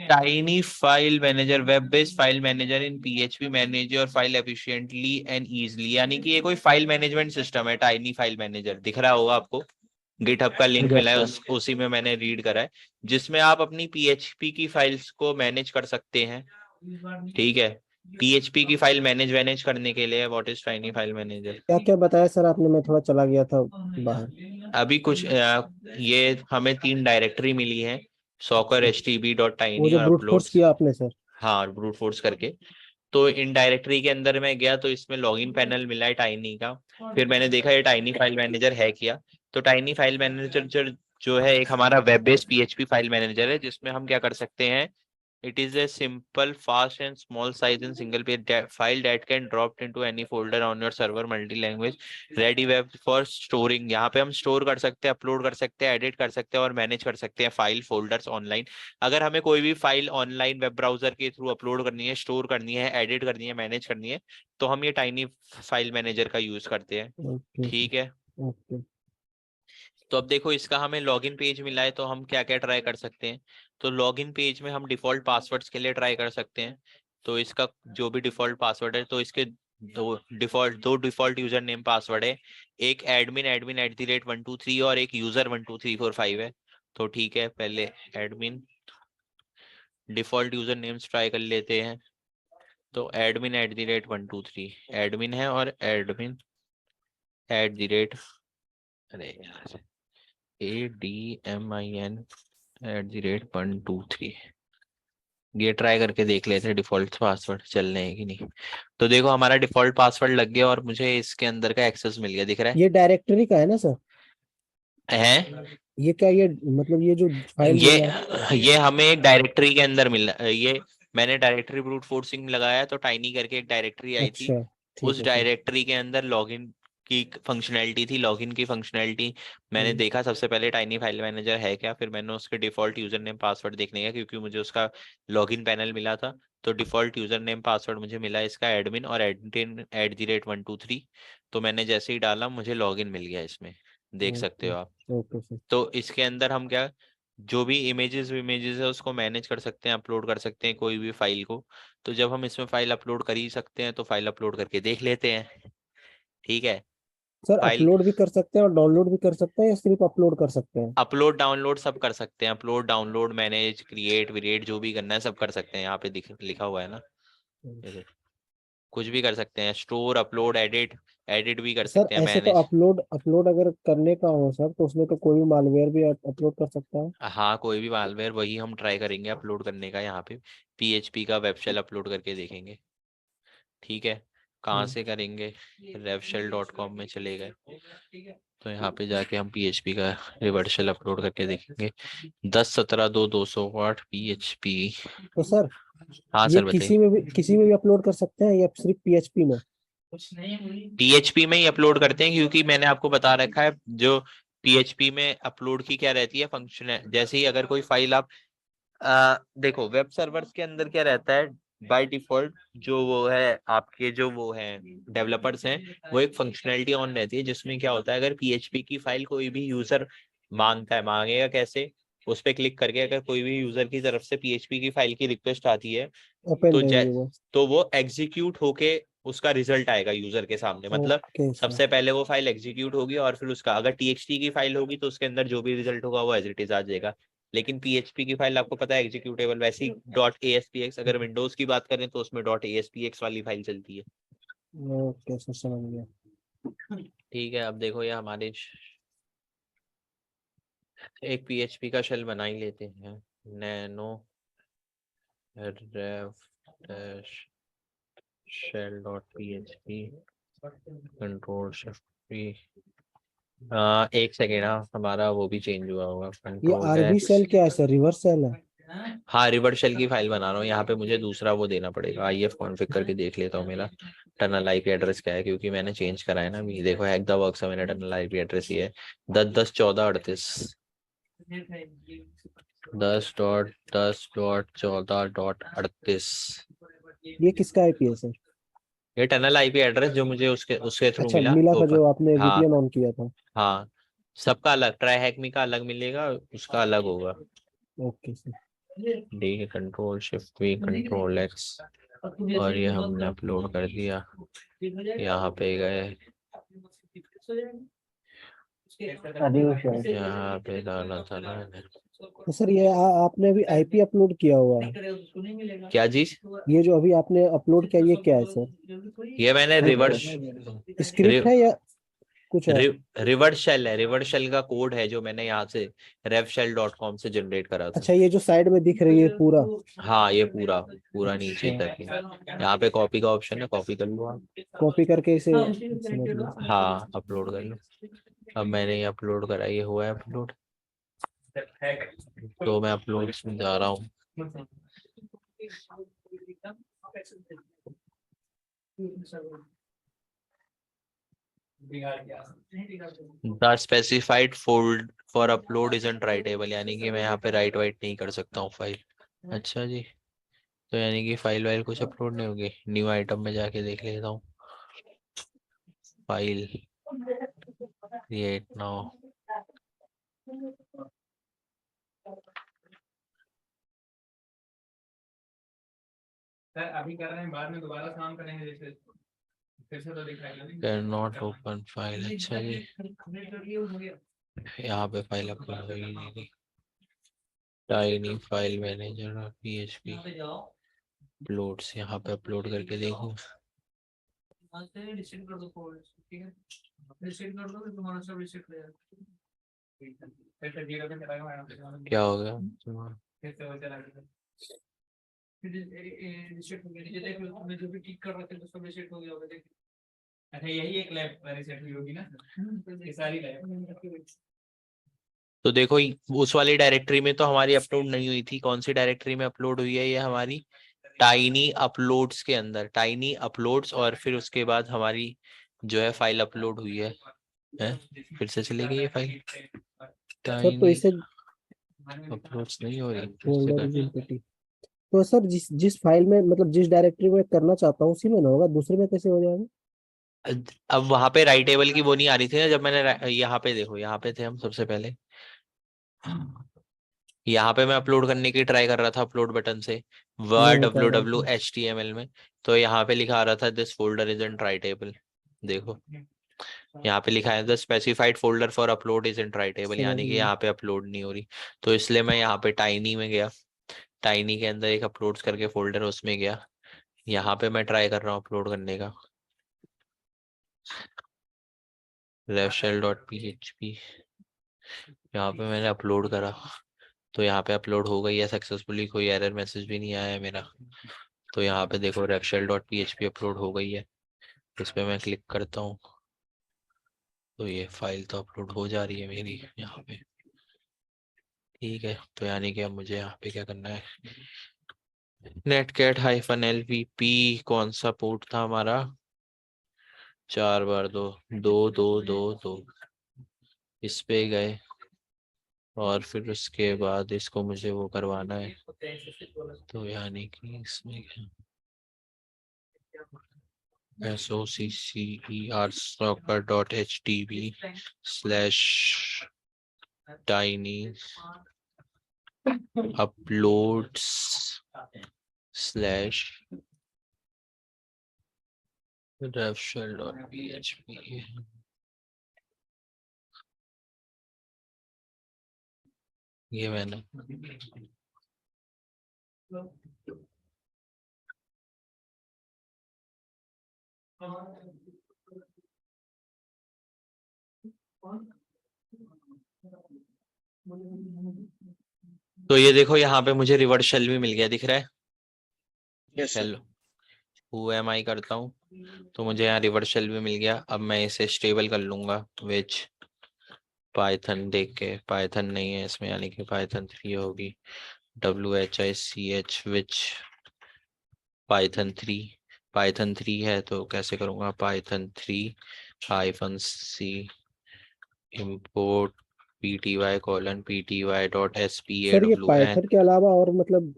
Tiny file manager, web based file manager in PHP, manage your file efficiently and easily, यानी कि ये कोई फाइल मैनेजमेंट सिस्टम है। टाइनी फाइल मैनेजर दिख रहा होगा आपको, गिटहब का लिंक Yes, मिला है, sir. उसी में मैंने रीड करा है, जिसमें आप अपनी PHP की फाइल्स को मैनेज कर सकते हैं। ठीक है, PHP की फाइल मैनेज करने के लिए what is tiny file manager. क्या क्या बताया सर आपने, मैं थोड़ा चला गया था बाहर। अभी कुछ ये हमें 3 डायरेक्टरी मिली है, soccer.htp.tiny वो जो और ब्रूट फोर्स अपलोड्स। किया आपने सर। हाँ, ब्रूट फोर्स करके। तो इन डायरेक्टरी के अंदर मैं गया तो इसमें लॉगिन पैनल मिला है टाइनी का। फिर मैंने देखा ये टाइनी फाइल मैनेजर है क्या। तो टाइनी फाइल मैनेजर जो है एक हमारा web based PHP file manager है, जिसमें हम क्या कर सकते हैं, it is a simple fast and small size and single page file that can drop into any folder on your server, multi language, ready web for storing. यहाँ पे हम स्टोर कर सकते हैं, अपलोड कर सकते हैं, एडिट कर सकते हैं और मैनेज कर सकते हैं फाइल फोल्डर्स ऑनलाइन। अगर हमें कोई भी फाइल ऑनलाइन वेब ब्राउजर के थ्रू अपलोड करनी है, स्टोर करनी है, एडिट करनी है, मैनेज करनी है, तो हम ये टाइनी फाइल मैनेजर का यूज करते हैं। ओके ठीक है, ओके। तो अब देखो इसका हमें लॉगिन पेज मिला है, तो हम क्या क्या ट्राई कर सकते हैं। तो लॉगिन पेज में हम डिफॉल्ट पासवर्ड्स के लिए ट्राई कर सकते हैं। तो इसका जो भी डिफॉल्ट पासवर्ड है, तो इसके दो डिफॉल्ट यूजर नेम पासवर्ड है, एक admin@123 और एक यूजर 12345 है। तो ठीक है, पहले admin default user names try कर लेते हैं। तो admin@123 एडमिन है, और एडमिन अरे यार ADMIN@123, ये ट्राई करके देख लेते हैं डिफॉल्ट पासवर्ड चलने हैं कि नहीं। तो देखो हमारा डिफॉल्ट पासवर्ड लग गया और मुझे इसके अंदर का एक्सेस मिल गया, दिख रहा ये डायरेक्टरी का है ना सर? है। ये क्या, ये मतलब ये जो फाइल मिला है? ये हमें एक डायरेक्टरी के अंदर मिला, ये मैंने डायरेक्टरी ब्रूट फोर्सिंग लगाया तो टाइनी करके एक डायरेक्टरी आई थी, अच्छा ठीक उस है सर। डायरेक्टरी के अंदर लॉगिन की फंक्शनैलिटी थी, लॉगिन की फंक्शनैलिटी मैंने देखा सबसे पहले टाइनी फाइल मैनेजर है क्या, फिर मैंने उसके डिफॉल्ट यूजर नेम पासवर्ड देखने गया क्योंकि मुझे उसका लॉगिन पैनल मिला था। तो डिफॉल्ट यूजर नेम पासवर्ड मुझे मिला इसका एडमिन और admin@123। तो मैंने जैसे ही डाला मुझे लॉगिन मिल गया इसमें, देख सकते ओके हो आप। Okay sir. तो इसके अंदर हम क्या, जो भी इमेजेस है उसको मैनेज कर सकते हैं, अपलोड कर सकते हैं कोई भी फाइल को। तो जब हम इसमें फाइल अपलोड कर ही सकते हैं तो फाइल अपलोड करके देख लेते हैं। ठीक है, सर फाइल अपलोड भी कर सकते हैं और डाउनलोड भी कर सकते हैं या सिर्फ अपलोड कर सकते हैं? अपलोड डाउनलोड सब कर सकते हैं, अपलोड डाउनलोड मैनेज क्रिएट विरेट जो भी करना है सब कर सकते हैं, यहाँ पे लिखा हुआ है ना, ये देखो। कुछ भी कर सकते हैं, स्टोर अपलोड एडिट, एडिट भी कर सर सकते हैं, ऐसे तो मैनेज। अपलोड अपलोड अगर करने का हो सर, तो उसमें तो कोई भी मालवेयर भी अपलोड कर सकता है। हाँ, कोई भी मालवेयर, वही हम ट्राई करेंगे अपलोड करने का, यहाँ पे PHP का वेब शेल अपलोड करके देखेंगे। ठीक है, कहाँ से करेंगे, revshell.com में चले गए, तो यहाँ पे जाके हम PHP का रिवर्सल अपलोड करके देखेंगे। 10.17.2 208 PHP। तो सर हाँ ये सर बताइए। किसी में भी अपलोड कर सकते हैं या सिर्फ PHP में? PHP में ही अपलोड करते हैं क्योंकि मैंने आपको बता रखा है जो PHP में अपलोड की क्या रहती है फंक्शन है। जैसे ही अगर कोई फाइल आप देखो वेब सर्वर्स के अंदर क्या रहता है, बाय डिफॉल्ट जो वो है आपके जो वो है डेवलपर्स हैं, वो एक फंक्शनैलिटी ऑन रहती है जिसमें क्या होता है, अगर PHP की फाइल कोई भी यूजर मांगता है, मांगेगा कैसे, उस पर क्लिक करके अगर कोई भी यूजर की तरफ से PHP की फाइल की रिक्वेस्ट आती है ओपन तो रहेंगे वो? तो वो एग्जीक्यूट होके उसका रिजल्ट आएगा यूजर के सामने। मतलब ओके सर। सबसे पहले वो फाइल एग्जीक्यूट होगी और फिर उसका अगर txt की फाइल होगी तो उसके अंदर जो भी रिजल्ट होगा वो एज इट इज आ जाएगा। लेकिन PHP की फाइल आपको पता है एग्जीक्यूटेबल, वैसे ही .aspx अगर विंडोज की बात करें तो उसमें .aspx वाली फाइल चलती है। ओके सर, समझ गया। ठीक है, अब देखो ये हमारे एक PHP का शेल बना ही लेते हैं। Nano rev shell dot PHP control shift P. एक सेकेंड, हमारा वो भी चेंज हुआ होगा, ये कंट्रोल आरबी सेल क्या है सर? रिवर्स सेल है? हाँ रिवर्स शेल की फाइल बना रहा हूँ। यहाँ पे मुझे दूसरा वो देना पड़ेगा। IF कॉन्फ़िग करके देख लेता हूँ मेरा टनल IP एड्रेस क्या है, क्योंकि मैंने चेंज करा है ना अभी। देखो हैक द वर्क्स है, मेरा टनल IP एड्रेस ये है 10.10.14.38 10.10.14.38। ये किसका आईपी है सर? ये टनल IP एड्रेस जो मुझे उसके उसके थ्रू अच्छा, मिला मिला था ओपन। जो आपने हाँ VPN ऑन किया था। हाँ, सबका अलग, ट्राई हैकमी का अलग मिलेगा, उसका अलग होगा। Okay sir. D control shift V control X और ये हमने अपलोड कर दिया। यहाँ पे गए, यहाँ पे डाला था ना। तो सर ये आपने अभी आईपी अपलोड किया हुआ है? क्या चीज? ये जो अभी आपने अपलोड किया ये क्या है सर? ये मैंने रिवर्स स्क्रिप्ट है या कुछ और? रिवर्स शेल है। रिवर्स शेल का कोड है जो मैंने यहाँ से revshell.com से जनरेट करा था। अच्छा, ये जो साइड में दिख रही है पूरा? हाँ ये पूरा पूरा नीचे अच्छा, तक है। यहाँ पे कॉपी का ऑप्शन है, कॉपी कर लो आप। कॉपी करके इसे समझ लो। हाँ अपलोड कर लो। अब मैंने ये अपलोड करा, ये हुआ है अपलोड। तो मैं अपलोड में जा रहा हूँ। The specified fold for upload isn't writable, यानी कि मैं यहाँ पे राइट वाइट नहीं कर सकता हूँ फाइल। अच्छा जी, तो यानी कि फाइल वाइल कुछ अपलोड नहीं होगी। न्यू आइटम में जाके देख लेता हूँ। File create now. सर अभी कर रहे हैं, बाद में दोबारा काम करेंगे, जैसे फिर से तो दिखाएगा नहीं। Can not open file. अच्छा जी, यहाँ पे फाइल अपलोड होगी नहीं। टाइनी फाइल मैनेजर और PHP अपलोड्स, यहाँ पे अपलोड करके देखूँ। रिसेट कर दो फोल्डर, ठीक है? रिसेट कर दो, तुम्हारा सब रिसेट हो जाएगा। फिर से जीरो पे चलाएगा मैडम। क्या हो गया? फिर से वो चलाएगा। फिर रिसेट हो गया, ये देख लो, तुमने जो भी टिक कर रखे थे सब रिसेट हो गया होगा, देख। अच्छा यही एक लैब रिसेट हुई होगी ना, ये सारी लैब। तो देखो उस वाली डायरेक्टरी में तो हमारी अपलोड नहीं हुई थी। कौन सी डायरेक्टरी में अपलोड हुई है? ये हमारी टाइनी अपलोड्स के अंदर, टाइनी अपलोड्स, और फिर उसके बाद हमारी जो है फाइल अपलोड हुई है। फिर से चलेगी ये फाइल। सर तो टाइनी इसे अपलोड्स नहीं हो रही, फिर से फोल्डर कर। Is empty. तो सर जिस जिस फाइल में, मतलब जिस डायरेक्टरी में करना चाहता हूँ उसी में ना होगा, दूसरे में कैसे हो जाएगा? अब वहां पे राइटेबल की वो नहीं आ रही थी ना जब मैंने यहाँ पे देखो, यहाँ पे थे हम सबसे पहले। यहाँ पे मैं अपलोड करने की ट्राई कर रहा था अपलोड बटन से नहीं वर्ड हो पा रहा था। www.html में। तो यहाँ पे लिखा आ रहा था दिस फोल्डर इजंट राइटेबल। देखो यहाँ पे लिखा है the specified folder for upload isn't writable, समझ यानी कि गया। यहाँ पे अपलोड नहीं हो रही। तो इसलिए मैं यहाँ पे टाइनी में गया, टाइनी के अंदर एक अपलोड्स करके फोल्डर, उसमें गया। यहाँ पे मैं ट्राई कर रहा हूँ अपलोड करने का, revshell.php। यहाँ पे मैंने अपलोड करा तो यहाँ पे अपलोड हो गई है सक्सेसफुली, कोई एरर मैसेज भी नहीं आया है मेरा। तो यहाँ पे देखो revshell.php अपलोड हो गई है। इस पे मैं क्लिक करता हूँ तो ये फाइल तो अपलोड हो जा रही है मेरी यहाँ पे। ठीक है, तो यानी कि अब मुझे यहाँ पे क्या करना है, netcat-lvp कौन सा पोर्ट था हमारा? 4x2 इस पे गए और फिर उसके बाद इसको मुझे वो करवाना है। तो यानी कि इसमें soccer.html/tiny uploads/ refshell.php ये मैंने तो ये देखो यहाँ पे मुझे रिवर्स शेल भी मिल गया, दिख रहा है। Yes, sir. Hello, who am I करता हूँ तो मुझे यहाँ रिवर्स शेल भी मिल गया। अब मैं इसे स्टेबल कर लूंगा विच पाइथन देख के, पाइथन नहीं है इसमें, यानी कि पाइथन 3 होगी, WHICH विच पाइथन 3। पाइथन 3 है तो कैसे करूँगा, पाइथन 3-c import सर ये pty:\wn। पाइथन के अलावा और मतलब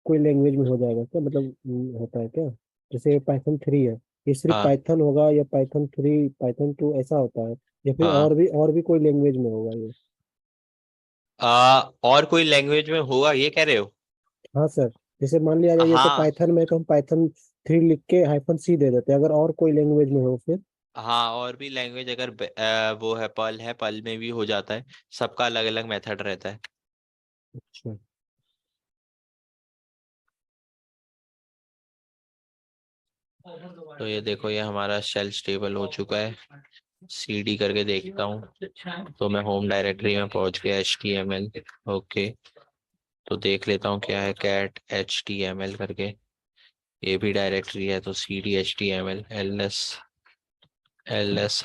कोई लैंग्वेज में हो जाएगा क्या, मतलब होता है क्या? जैसे पाइथन 3 है, ये सिर्फ हाँ पाइथन होगा या पाइथन 3 पाइथन 2 ऐसा होता है, या फिर हाँ और भी कोई लैंग्वेज में होगा ये? और कोई लैंग्वेज में होगा ये कह रहे हो? हाँ सर, जैसे मान लिया जाए ये तो हाँ पाइथन में, तो हम पाइथन 3 लिख के -c दे देते हैं, अगर और कोई लैंग्वेज में हो फिर? हाँ, और भी लैंग्वेज अगर वो है, पर्ल में भी हो जाता है। सबका अलग अलग मेथड रहता है। अच्छा। तो ये देखो, ये हमारा शेल स्टेबल हो चुका है। cd करके देखता हूँ तो मैं होम डायरेक्टरी में पहुंच गया, HTML। ओके, तो देख लेता हूँ क्या है, cat HTML करके ये भी डायरेक्टरी है। तो cd HTML ls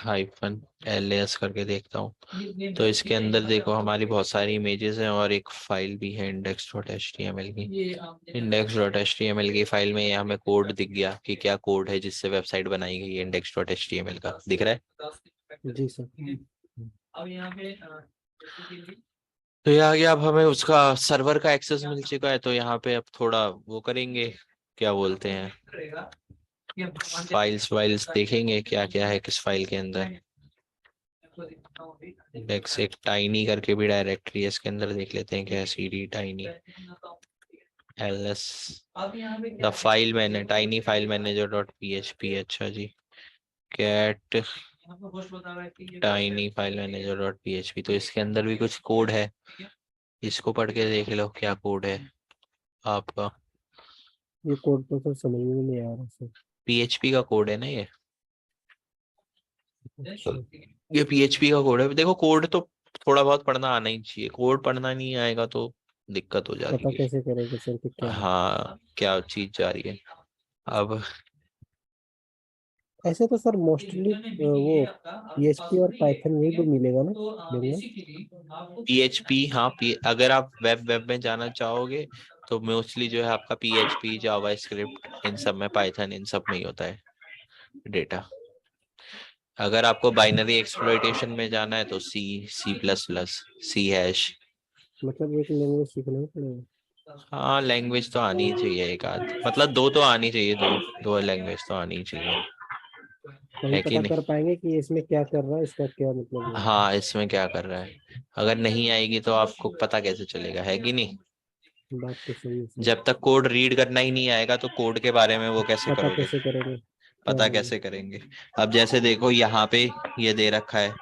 करके देखता हूँ। तो इसके अंदर देखो हमारी बहुत सारी इमेजेस हैं और एक फाइल भी है index.html की। index.html की फाइल में ये हमें कोड दिख गया कि क्या कोड है जिससे वेबसाइट बनाई गई है। index.html का दिख रहा है। जी सर। अब यहाँ पे तो ये आ गया। अब हमें उसका सर्वर का एक्सेस मिल चुका है, तो यहाँ पे अब थोड़ा वो करेंगे, क्या बोलते हैं, फाइल्स देखेंगे क्या क्या है किस फाइल के अंदर। इंडेक्स एक टाइनी करके भी डायरेक्टरी है, इसके अंदर देख लेते हैं क्या है, cd tiny ls the file मैंने tiny file manager dot php। अच्छा जी, cat tiny file manager dot php। तो इसके अंदर भी कुछ कोड है, इसको पढ़ के देख लो क्या कोड है आपका। ये कोड तो सर समझ में नहीं आ रहा सर। php का कोड है ना ये अच्छा, ये php का कोड है। देखो कोड तो थोड़ा बहुत पढ़ना आना ही चाहिए, कोड पढ़ना नहीं आएगा तो दिक्कत हो पता जाती है। कैसे करेंगे सर कि क्या है? हाँ, क्या चीज जा रही है अब। ऐसे तो सर मोस्टली वो PHP और पाइथन यही तो मिलेगा ना, मिलेगा। PHP, हाँ, अगर आप वेब में जाना चाहोगे तो मोस्टली जो है आपका PHP, जावास्क्रिप्ट, इन सब में, पाइथन इन सब में ही होता है डेटा। अगर आपको बाइनरी एक्सप्लॉइटेशन में जाना है तो C++, C हैश। मतलब एक लैंग्वेज सीखना ही पड़ेगा। हाँ, लैंग्वेज तो आनी ही चाहिए एक आध, मतलब दो तो आनी चाहिए, दो लैंग्वेज तो आनी ही चाहिए, तभी है कि पता नहीं? कर पाएंगे कि इसमें क्या कर रहा है, इसका क्या मतलब है। हाँ, इसमें क्या कर रहा है, अगर नहीं आएगी तो आपको पता कैसे चलेगा, है कि नहीं? बात तो सही है सर। जब तक कोड रीड करना ही नहीं आएगा तो कोड के बारे में वो कैसे पता करोगे, कैसे करेंगे क्या पता है? कैसे करेंगे? अब जैसे देखो यहाँ पे ये दे रखा है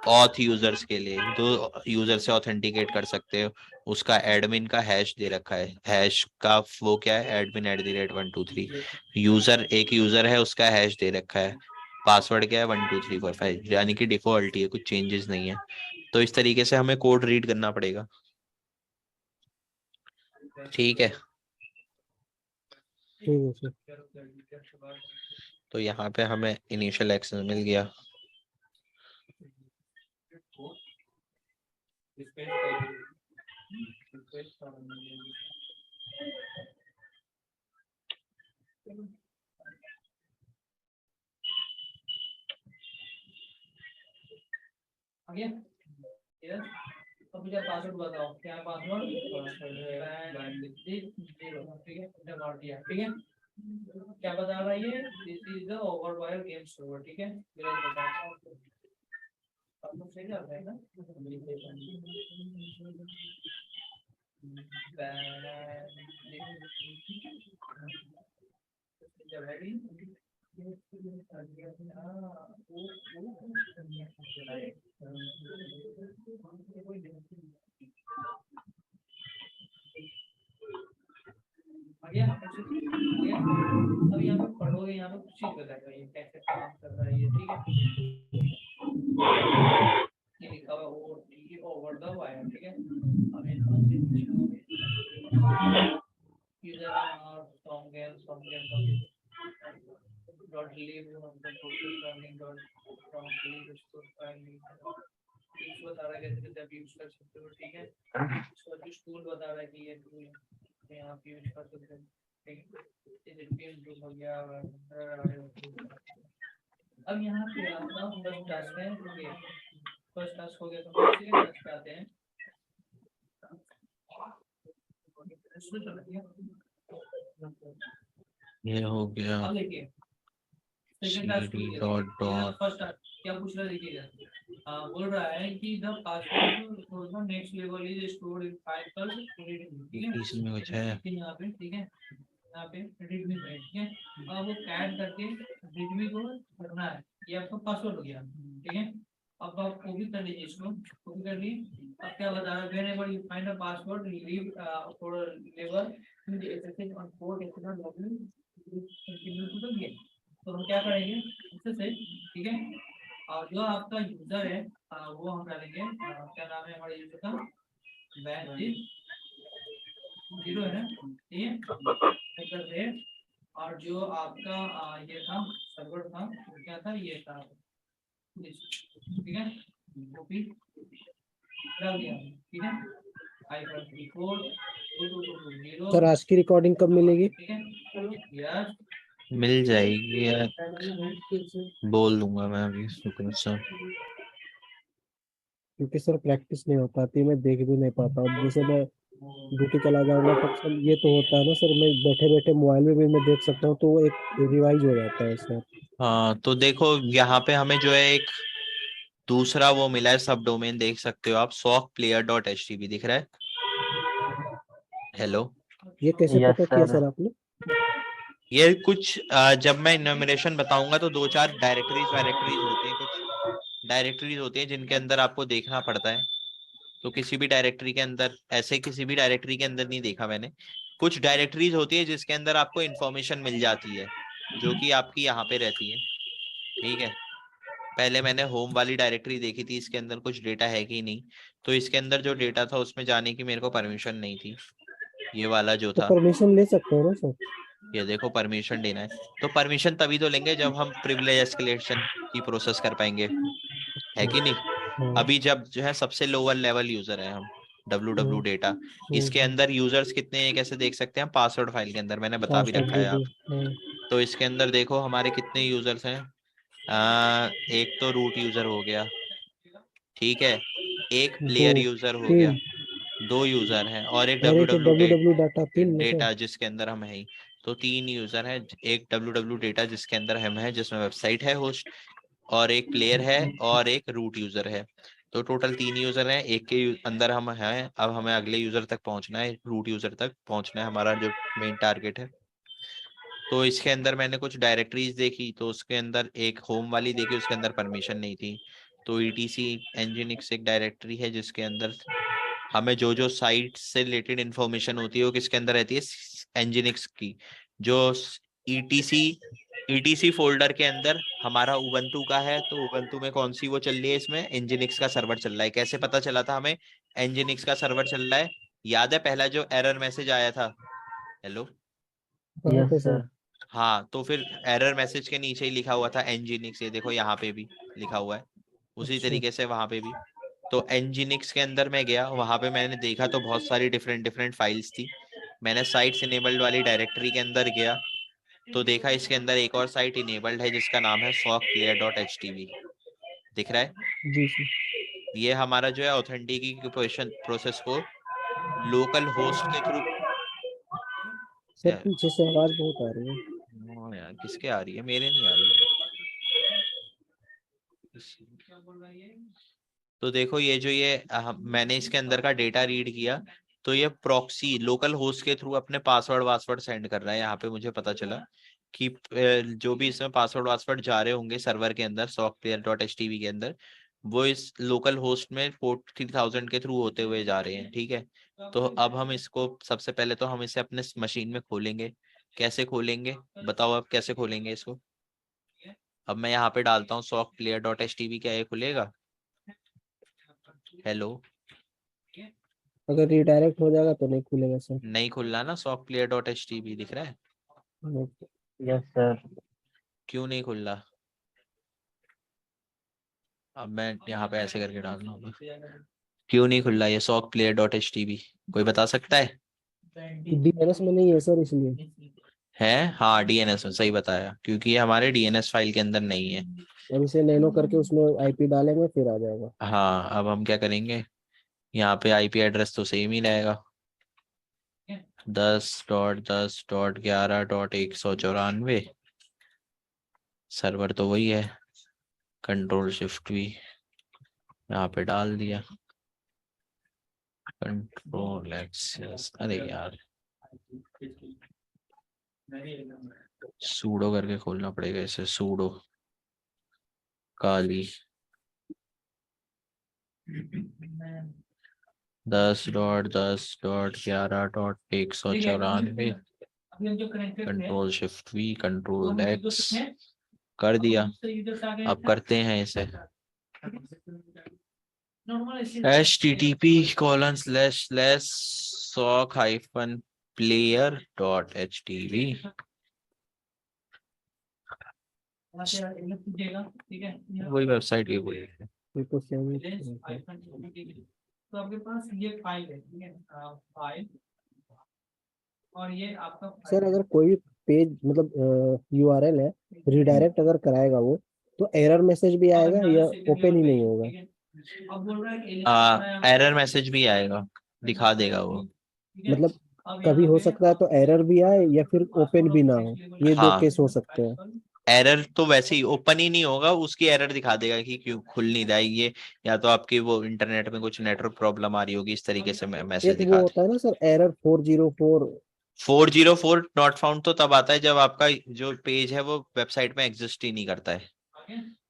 ऑथ यूजर्स के लिए, जो यूजर से ऑथेंटिकेट कर सकते हो, उसका एडमिन का हैश दे रखा है। हैश का वो क्या है, admin@123। यूजर, एक यूजर है उसका हैश दे रखा है। पासवर्ड क्या है, 12345, यानी कि डिफॉल्ट ही है, कुछ चेंजेस नहीं है। तो इस तरीके से हमें कोड रीड करना पड़ेगा, ठीक है? ठीक है सर। तो यहाँ पे हमें इनिशियल एक्सेस मिल गया। आ गया? Yes? अब मुझे पासवर्ड बताओ, क्या है पासवर्ड? ठीक है, इंटर मार दिया, ठीक है। क्या बता रहा है ये? This is the overwire game server, ठीक है। मेरा बताओ अब लोग सही जाता है ना। जब ready, अब यहाँ पे पढ़ोगे, यहाँ पे कुछ चीज बताएगा ये कैसे काम कर रहा है ये, ठीक है। ये लिखा हुआ OT ओवर द वायर, ठीक है। अब यहाँ से user dot leave the process running dot from leave store file इसको बता रहा है कैसे कैसे आप यूज कर सकते हो, ठीक है। इसको जो टूल बता रहा है कि ये टूल आप यूज कर सकते हो, ठीक है। ये टूल हो गया। अब यहाँ पे आपका फर्स्ट टास्क है, फर्स्ट टास्क हो गया, तो सेकंड टास्क पे आते हैं। ये हो गया अब देखिए फर्स्ट क्या पूछ रहा है, देखिएगा बोल रहा है कि the password next level is stored in file पर, ठीक है। इसमें कुछ है यहाँ पे, ठीक है, यहाँ पे readme में, ठीक है। अब वो ऐड करके readme को करना है, ये आपका पासवर्ड हो गया, ठीक है। अब आप कॉपी कर लीजिए, इसको कॉपी कर ली। अब क्या बता रहा है, whenever you find a password leave for level in the SSH on port external login continue to the game। तो हम क्या करेंगे इससे से, ठीक है। और जो आपका यूजर है वो हम डालेंगे, क्या नाम है हमारे यूजर का, वैन 0 है, ठीक है। और जो आपका ये था सर्वर था, क्या था, ये था, ठीक है। कॉपी डाल दिया, ठीक है। सर आज की रिकॉर्डिंग कब मिलेगी? ठीक है, यस मिल जाएगी यार, बोल दूंगा मैं अभी शुक्र से। क्योंकि सर प्रैक्टिस नहीं हो पाती, मैं देख भी नहीं पाता हूँ। जैसे मैं ड्यूटी चला जाऊंगा तब सर ये तो होता है ना सर, मैं बैठे बैठे मोबाइल में भी मैं देख सकता हूँ, तो वो एक रिवाइज हो जाता है सर। हाँ तो देखो यहाँ पे हमें जो है एक दूसरा वो मिला है सब डोमेन, देख सकते हो आप, sockplayer.htb दिख रहा है। हेलो, ये कैसे यस पता किया सर। सर आपने? ये कुछ जब मैं इन्यूमरेशन बताऊंगा तो 2-4 डायरेक्टरीज होती हैं, कुछ डायरेक्टरीज होती हैं जिनके अंदर आपको देखना पड़ता है। तो किसी भी डायरेक्टरी के अंदर, ऐसे किसी भी डायरेक्टरी के अंदर नहीं देखा मैंने, कुछ डायरेक्टरीज होती है जिसके अंदर आपको इन्फॉर्मेशन मिल जाती है जो कि आपकी यहाँ पे रहती है, ठीक है। पहले मैंने होम वाली डायरेक्टरी देखी थी, इसके अंदर कुछ डेटा है कि नहीं, तो इसके अंदर जो डेटा था उसमें जाने की मेरे को परमिशन नहीं थी, ये वाला जो तो था। परमिशन ले सकते हो ना सर? ये देखो परमिशन देना है, तो परमिशन तभी तो लेंगे जब हम प्रिविलेज एस्केलेशन की प्रोसेस कर पाएंगे, है कि नहीं। हाँ। अभी जब जो है सबसे लोअर लेवल यूजर है हम, www डेटा, इसके हम्म, अंदर यूजर्स कितने हैं कैसे देख सकते हैं, पासवर्ड फाइल के अंदर मैंने बता भी रखा है आप। तो इसके अंदर देखो हमारे कितने यूजर्स हैं, एक तो रूट यूजर हो गया, ठीक है, एक प्लेयर यूजर हो गया, 2 यूजर हैं, और एक और एक www डाटा 3 में सर। डेटा जिसके अंदर हम हैं, तो 3 यूजर हैं, एक www डेटा जिसके अंदर हम हैं जिसमें वेबसाइट है होस्ट, और एक प्लेयर है, और एक रूट यूजर है। तो टोटल 3 यूजर हैं, एक के अंदर हम हैं। अब हमें अगले यूजर तक पहुंचना है, रूट यूजर तक पहुंचना है, हमारा जो मेन टारगेट है। तो इसके अंदर मैंने कुछ डायरेक्टरीज देखी, तो उसके अंदर एक होम वाली देखी, उसके अंदर परमिशन नहीं थी। तो etc nginx एक डायरेक्टरी है जिसके अंदर हमें जो जो साइट से रिलेटेड इंफॉर्मेशन होती है वो किसके अंदर रहती है, nginx की। जो etc फोल्डर के अंदर हमारा उबंटू का है, तो उबंटू में कौन सी वो चल रही है, इसमें nginx का सर्वर चल रहा है। कैसे पता चला था हमें nginx का सर्वर चल रहा है, याद है पहला जो एरर मैसेज आया था, हेलो, कहाँ पे यस सर? सर। हाँ, तो फिर एरर मैसेज के नीचे ही लिखा हुआ था nginx, ये देखो यहाँ पे भी लिखा हुआ है, उसी अच्छा। तरीके से वहां पे भी। तो nginx के अंदर मैं गया, वहां पे मैंने देखा तो बहुत सारी डिफरेंट डिफरेंट फाइल्स थी। मैंने साइट्स इनेबल्ड वाली डायरेक्टरी के अंदर गया, तो देखा इसके अंदर एक और साइट इनेबल्ड है जिसका नाम है sockplayer.htb, दिख रहा है। जी सर। ये हमारा जो है ऑथेंटिकेशन प्रोसेस को लोकल होस्ट के थ्रू, सर पीछे से आवाज बहुत आ रही है। यार किसके आ रही है, मेरे नहीं आ रही है। तो देखो ये जो मैंने इसके अंदर का डेटा रीड किया, तो ये प्रॉक्सी लोकल होस्ट के थ्रू अपने पासवर्ड वासवर्ड सेंड कर रहा है, यहाँ पे मुझे पता चला। कि जो भी इसमें पासवर्ड जा रहे होंगे सर्वर के अंदर sockplayer.htv के अंदर, वो इस लोकल होस्ट में पोर्ट 3000 के थ्रू होते हुए जा रहे हैं। ठीक है, तो अब हम इसको सबसे पहले तो हम इसे अपने मशीन में खोलेंगे। कैसे खोलेंगे बताओ, अब कैसे खोलेंगे इसको? अब मैं यहाँ पे डालता हूँ sockplayer.htv, क्या ये खुलेगा? हेलो, अगर रिडायरेक्ट हो जाएगा तो नहीं खुलेगा सर। नहीं खुल रहा ना sockplayer.htv, दिख रहा है? Yes sir. क्यों नहीं खुल रहा? अब मैं यहाँ पे ऐसे करके डालना होगा। क्यों नहीं खुल रहा ये sockplayer.htv? कोई बता सकता है? डीएनएस में नहीं है सर, इसलिए। है, हाँ डीएनएस में, सही बताया, क्योंकि ये हमारे डीएनएस फाइल के अंदर नहीं है। अब इसे नैनो करके उसमें आईपी डालेंगे फिर आ जाएगा। हाँ, अब हम क्या करेंगे, यहाँ पे आईपी एड्रेस तो सेम ही रहेगा, 10.10.11.194। सर्वर तो वही है, कंट्रोल शिफ्ट भी यहाँ पे डाल दिया, कंट्रोल एक्सेस। अरे यार, सूडो करके खोलना पड़ेगा इसे, pseudo Kali 10.10.11.194, control shift we control x कर दिया। अब करते हैं इसे http://sock-player.htv। वही वेबसाइट की वही है। ये तो सेम ही है। तो आपके पास ये फाइल है, ठीक है, फाइल, और ये आपका सर अगर कोई भी पेज मतलब यूआरएल है, रिडायरेक्ट अगर कराएगा वो, तो एरर मैसेज भी आएगा या ओपन ही नहीं होगा? अब बोल रहा है एरर मैसेज भी आएगा, दिखा देगा वो। मतलब कभी हो सकता है तो एरर भी आए या फिर ओपन भी ना हो, ये दो हाँ, केस हो सकते हैं। एरर तो वैसे ही ओपन ही नहीं होगा, उसकी एरर दिखा देगा कि क्यों खुल नहीं रहा है ये, या तो आपकी वो इंटरनेट में कुछ नेटवर्क प्रॉब्लम आ रही होगी, इस तरीके से मैसेज एक वो दिखा दे। होता है ना सर, एरर 404। 404 नॉट फाउंड तो तब आता है जब आपका जो पेज है वो वेबसाइट में एग्जिस्ट ही नहीं करता है।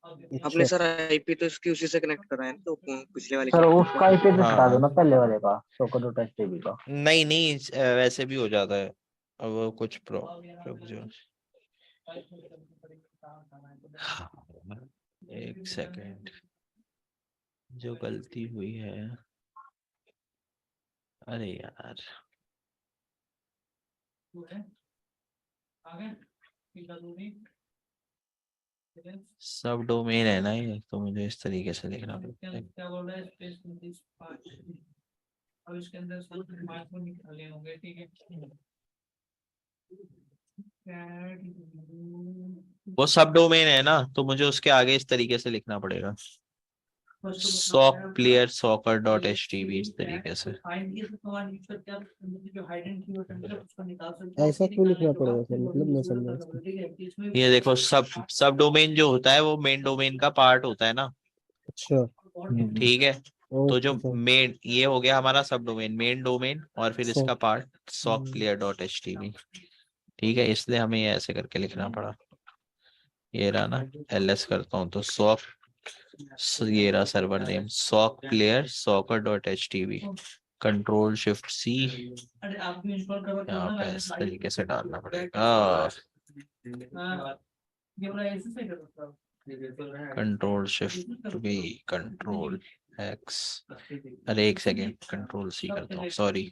आपने अच्छा सर आईपी तो इसकी उसी से कनेक्ट कराया ना, तो पिछले वाले सर उसका आईपी एड्रेस हटा दो हाँ, ना पहले वाले का, socket.htv का। नहीं नहीं, वैसे भी हो जाता है। अब वो कुछ रुक जाओ, हाँ, एक सेकेंड, जो गलती हुई है, अरे यार, सब डोमेन है ना ये, तो मुझे इस तरीके से लिखना पड़ता है। क्या बोल रहा है, स्पेस 25, अब इसके अंदर सब मार्क निकाले होंगे, ठीक है। वो सब डोमेन है ना, तो मुझे उसके आगे इस तरीके से लिखना पड़ेगा, sockplayer.soccer.htv, इस तरीके से। ऐसा क्यों लिखना पड़ेगा सर, मतलब मैं समझा इसको। ये देखो, सब डोमेन जो होता है वो मेन डोमेन का पार्ट होता है ना, अच्छा ठीक है। तो जो ओके सर। मेन ये हो गया हमारा सब डोमेन, मेन डोमेन, और फिर सो इसका पार्ट sockplayer.htv, ठीक है, इसलिए हमें ये ऐसे करके लिखना पड़ा। ये रहा ना, ls करता हूँ तो ये रहा server name sockplayer soccer.htv, control shift C, यहाँ पे इस तरीके से डालना पड़ेगा, control shift B control X, अरे एक सेकेंड, कंट्रोल सी करता हूँ, सॉरी।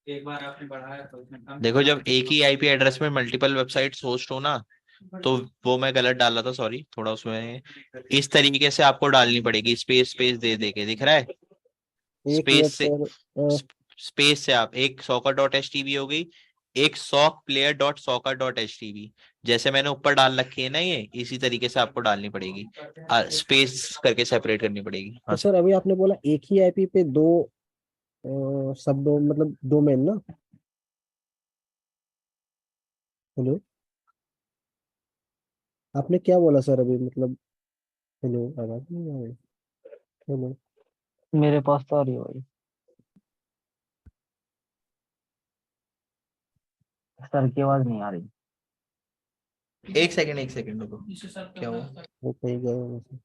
एक बार आपने बढ़ाया तो देखो, जब एक ही आईपी एड्रेस में मल्टीपल वेबसाइट्स होस्ट हो ना, तो वो मैं गलत डाल रहा था, सॉरी, थोड़ा उसमें इस तरीके से आपको डालनी पड़ेगी, स्पेस स्पेस दे दे के, दिख रहा है? एक मिनट स्पेस से, सर। स्पेस से आप एक soccer.htv हो गई, एक sockplayer.soccer.htv, जैसे मैंने ऊपर डाल रखी है ना, ये इसी तरीके से आपको डालनी पड़ेगी, स्पेस करके सेपरेट करनी पड़ेगी। तो हाँ सर अभी आपने बोला एक ही आईपी पे दो सब दो मतलब डोमेन ना। हेलो, आपने क्या बोला सर अभी, मतलब हेलो, आवाज नहीं आ रही। हेलो। मेरे पास तो आ रही है भाई। सर की आवाज नहीं आ रही। एक सेकंड रुको, क्या हुआ? वो कहीं गए होंगे सर।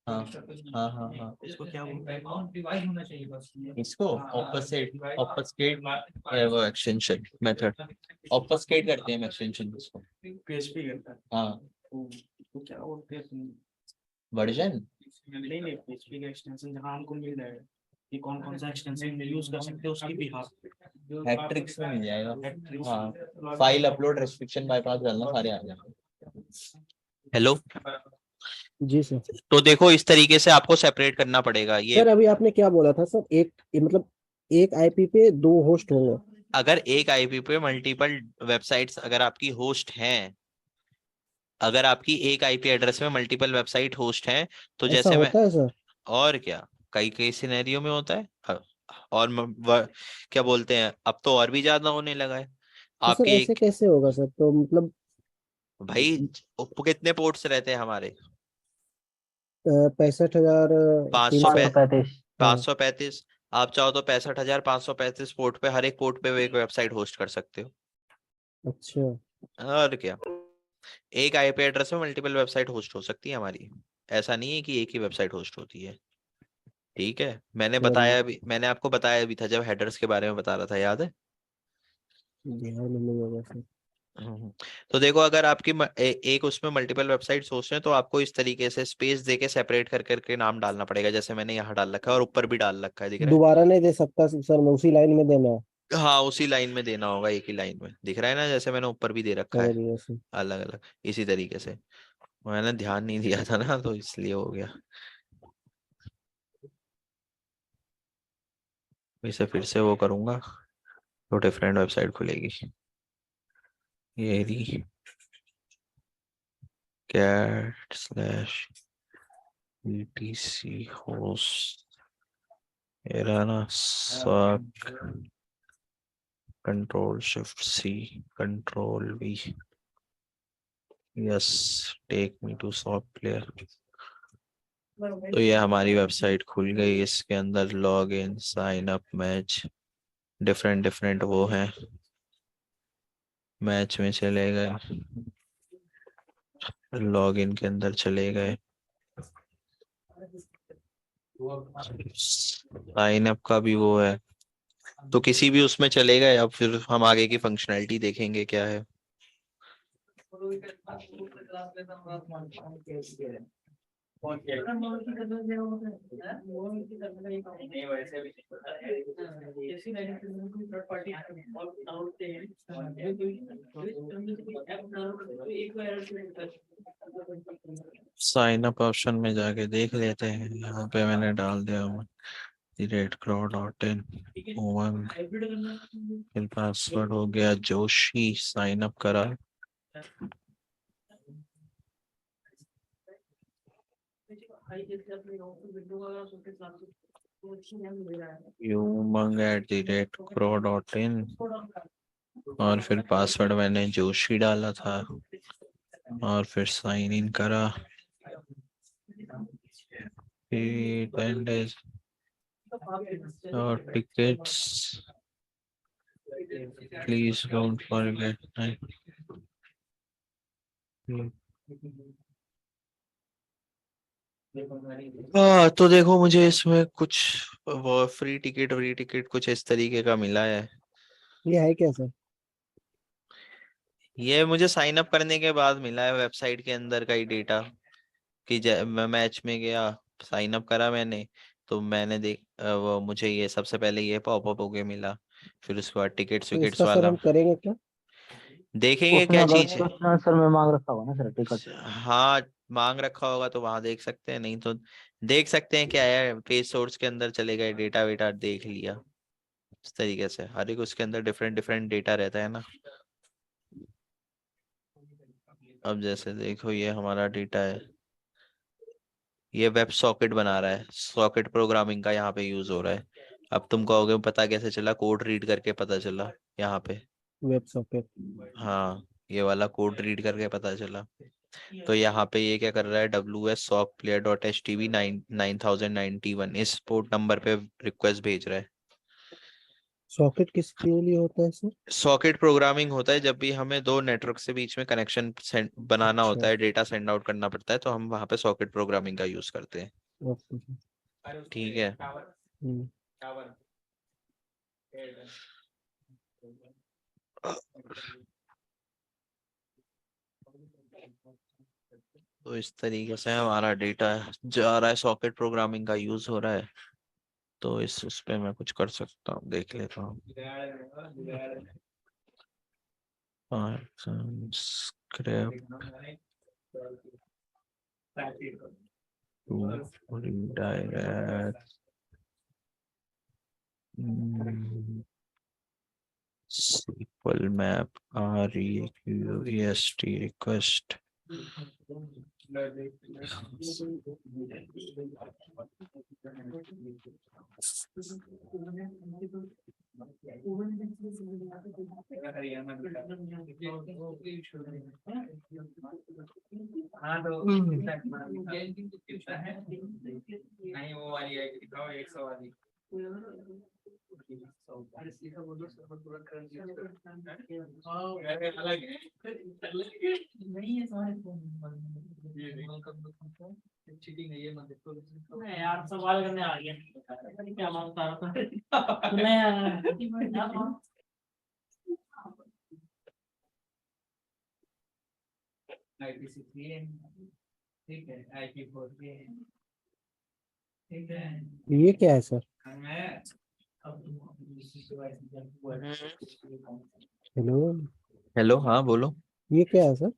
हाँ हाँ, इसको क्या बोलते हैं? अकाउंट डिवाइड होना चाहिए बस। इसको ऑब्फस्केट वो एक्सटेंशन मेथड, ऑब्फस्केट करते हैं एक्सटेंशन इसको। PHP करता है। हाँ, तो क्या बोलते हैं? वर्जन नहीं नहीं, PHP का एक्सटेंशन जहाँ हमको मिल जाएगा कि कौन कौन सा एक्सटेंशन यूज कर सकते हैं उसकी भी हैट्रिक्स में मिल जाएगा। हाँ, फाइल अपलोड रेस्ट्रिक्शन बाईपास करना सारे आ जाएंगे। हेलो, जी सर। तो देखो इस तरीके से आपको सेपरेट करना पड़ेगा ये। सर अभी आपने क्या बोला था सर, मतलब एक आईपी पे 2 होस्ट होंगे? अगर एक आईपी पे मल्टीपल वेबसाइट्स अगर आपकी होस्ट हैं, अगर आपकी एक आईपी एड्रेस में मल्टीपल वेबसाइट होस्ट हैं, तो ऐसा जैसे मैं, होता है सर? और क्या, कई कई सिनेरियो में होता है। और क्या बोलते हैं, अब तो और भी ज्यादा होने लगा है। तो सर आपके ऐसे कैसे होगा सर? तो मतलब भाई कितने पोर्ट्स रहते हैं हमारे? 65,300। 535। 535। आप चाहो तो 65,535 पोर्ट पे, हर एक पोर्ट पे एक वेबसाइट होस्ट कर सकते हो। अच्छा। और क्या, एक आईपी एड्रेस में मल्टीपल वेबसाइट होस्ट हो सकती है हमारी। ऐसा नहीं है कि एक ही वेबसाइट होस्ट होती है। ठीक है, चलिए, मैंने आपको बताया भी था जब हेडर्स के बारे में बता रहा था, याद है? ध्यान नहीं होगा सर। हम्म। तो देखो अगर आपकी एक उसमें मल्टीपल वेबसाइट्स होस्ट हैं, तो आपको इस तरीके से स्पेस देके सेपरेट कर करके नाम डालना पड़ेगा, जैसे मैंने यहाँ डाल रखा है और ऊपर भी डाल रखा है, दिख रहा है? दोबारा नहीं दे सकता सर, मैं उसी लाइन में देना है? हाँ, उसी लाइन में देना होगा, एक ही लाइन में दिख रहा है ना, जैसे मैंने ऊपर भी दे रखा है, समझ गया सर। अलग अलग इसी तरीके से। मैंने ध्यान नहीं दिया था ना, तो इसलिए हो गया। इसे फिर से वो करूंगा तो डिफरेंट वेबसाइट खुलेगी। ये रही cat/etc host, ये रहा ना, suck Ctrl+Shift+C Ctrl+V, yes, take me to soft player. तो ये हमारी वेबसाइट खुल गई, इसके अंदर log in, sign up, match, different different वो हैं। मैच में चले गए, लॉग इन के अंदर चले गए, साइन अप का भी वो है, तो किसी भी उसमें चले गए। अब फिर हम आगे की फंक्शनैलिटी देखेंगे क्या है। साइन अप ऑप्शन में जाके देख लेते हैं, यहाँ पे मैंने डाल दिया @crow.in उमंग, फिर पासवर्ड हो गया जोशी, साइन अप करा। umang@crow.in और फिर पासवर्ड मैंने जोशी डाला था और फिर साइन इन करा। और टिकट्स, प्लीज डोंट फॉरगेट। तो देखो मुझे इसमें कुछ वो फ्री टिकट कुछ इस तरीके का मिला है। ये है क्या सर? ये मुझे साइन अप करने के बाद मिला है, वेबसाइट के अंदर का ही डेटा, कि मैं मैच में गया, साइन अप करा मैंने, तो मैंने वो मुझे ये सबसे पहले ये पॉपअप होके मिला, फिर उसके बाद टिकट्स तो विकेट्स इसका सर वाला हम करेंगे क्या? देखेंगे उसमें क्या अगर चीज है। क्वेश्चन आंसर में मांग रखा होगा ना सर टिकट। हाँ, मांग रखा होगा तो वहां देख सकते हैं, नहीं तो देख सकते हैं क्या है, पेज सोर्स के अंदर चले गए, डेटा वेटा देख लिया। इस तरीके से हर एक उसके अंदर डिफरेंट डिफरेंट डेटा रहता है ना। अब जैसे देखो ये हमारा डेटा है, ये वेब सॉकेट बना रहा है, सॉकेट प्रोग्रामिंग का यहाँ पे यूज हो रहा है। अब तुम कहोगे पता कैसे चला, कोड रीड करके पता चला यहाँ पे। Web socket. हाँ, ये वाला कोड रीड करके पता चला। तो यहाँ पे ये क्या कर रहा है, WS sock player dot HTTP 9091 इस पोर्ट नंबर पे रिक्वेस्ट भेज रहा है। सॉकेट किसके लिए होता है सर? सॉकेट प्रोग्रामिंग होता है जब भी हमें दो नेटवर्क से बीच में कनेक्शन बनाना अच्छा। होता है, डेटा सेंड आउट करना पड़ता है, तो हम वहां पे सॉकेट प्रोग्रामिंग का यूज करते हैं। Okay sir. ठीक है। हम्म, तो इस तरीके से हमारा डेटा जा रहा है, सॉकेट प्रोग्रामिंग का यूज हो रहा है। तो इस उस पे मैं कुछ कर सकता हूँ, देख लेता हूँ। Python script to redirect SQL map request request. हाँ तो नहीं वो वाली है दिखाओ 100 वाली। अरे सीधा बोलो सर्वर पूरा कर दिया। अलग है नहीं है तुम्हारे फोन चीटिंग है ये मत देखो। नहीं यार सवाल करने आ गया पता नहीं क्या मांगता है नहीं यार IP6 ठीक है IP4 ठीक है। ये क्या है सर? हेलो, हेलो, हाँ बोलो। ये क्या है सर?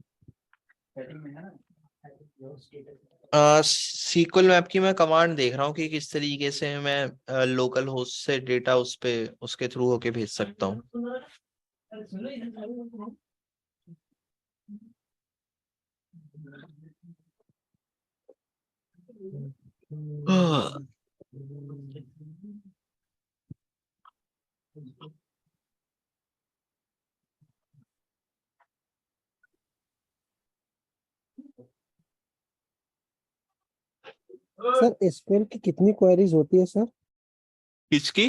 सीक्वल मैप की मैं कमांड देख रहा हूँ कि किस तरीके से मैं लोकल होस्ट से डेटा उस पे उसके थ्रू होके भेज सकता हूँ। सर एसक्यूएल की कितनी क्वेरीज होती है सर? किसकी?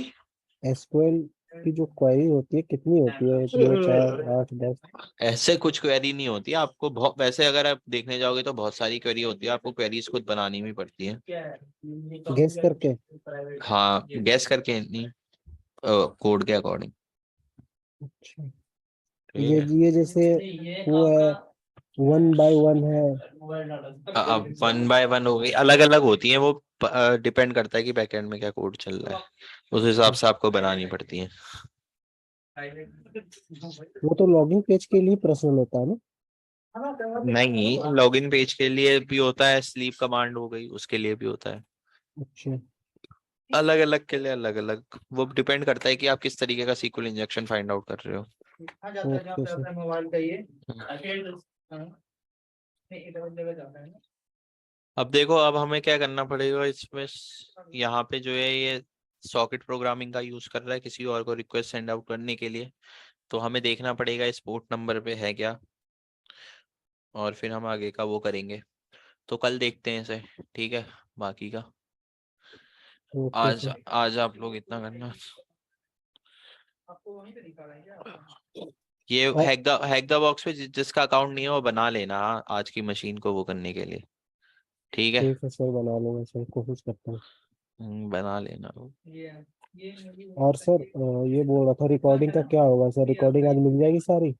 एसक्यूएल की जो क्वेरी होती है कितनी होती है? 2 4 8 10? ऐसे कुछ क्वेरी नहीं होती, आपको बहुत, वैसे अगर आप देखने जाओगे तो बहुत सारी क्वेरी होती है, आपको क्वेरीज खुद बनानी भी पड़ती है। गेस करके? हाँ, गैस करके नहीं, कोड के अकॉर्डिंग। अच्छा, ठीक है। ये जैसे वो है 1 by 1 है। अब 1 by 1 हो गई, अलग अलग होती है वो, डिपेंड करता है कि बैकएंड में क्या कोड चल रहा है, उस हिसाब से आपको बनानी पड़ती है। वो तो लॉगिंग पेज के लिए पर्सनल होता है ना? नहीं, लॉगिन पेज के लिए भी होता है, स्लीप कमांड हो गई उसके लिए भी होता है, अच्छा। अलग अलग के लिए अलग अलग। वो डिपेंड करता है कि आप किस तरीके का सीक्वल इंजेक्शन फाइंड आउट कर रहे हो। Okay sir. मोबाइल का ये इधर जगह जाता है। अब देखो, अब हमें क्या करना पड़ेगा इसमें, यहाँ पे जो है ये सॉकेट प्रोग्रामिंग का यूज कर रहा है किसी और को रिक्वेस्ट सेंड आउट करने के लिए, तो हमें देखना पड़ेगा इस पोर्ट नंबर पे है क्या, और फिर हम आगे का वो करेंगे। तो कल देखते हैं इसे, ठीक है। बाकी का ओके आज सर। आज आप लोग इतना करना। आपको वहीं पे दिखा रहा है क्या? ये और हैक द बॉक्स पे जिसका अकाउंट नहीं है वो बना लेना, हाँ, आज की मशीन को वो करने के लिए। ठीक है। ठीक है सर, बना लूंगा सर, कोशिश करता हूँ। बना लेना। ये और सर ये बोल रहा था रिकॉर्डिंग का क्या होगा सर? रिकॉर्डिंग आज मिल जाएगी सारी?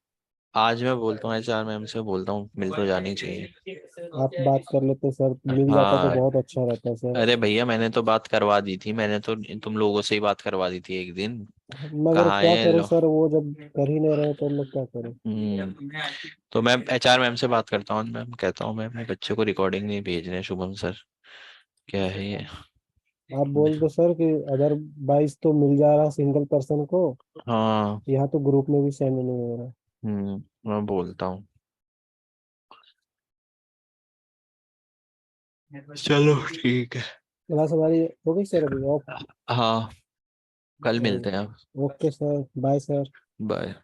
आज मैं बोलता हूँ HR मैम से, बोलता हूँ मिल तो जानी चाहिए। आप बात कर लेते सर, मिल जाता तो हाँ, बहुत अच्छा रहता सर। अरे भैया मैंने तो बात करवा दी थी, मैंने तो तुम लोगों से ही बात करवा दी थी एक दिन। मगर कहाँ क्या है करूं लो। सर, वो जब कर ही नहीं रहे तो मैं क्या करूं? तो मैं HR मैम से बात करता हूँ, मैम कहता हूँ मैं अपने बच्चे को रिकॉर्डिंग नहीं भेज रहे शुभम सर, क्या है ये। आप बोल दो सर कि अदर 22 तो मिल जा रहा सिंगल पर्सन को, हाँ। यहाँ तो ग्रुप में भी सेंड नहीं हो रहा। मैं बोलता हूँ। चलो ठीक है। क्लास हमारी हो गई सर अभी ऑफ? हाँ, कल मिलते हैं। Okay sir, bye sir. Bye.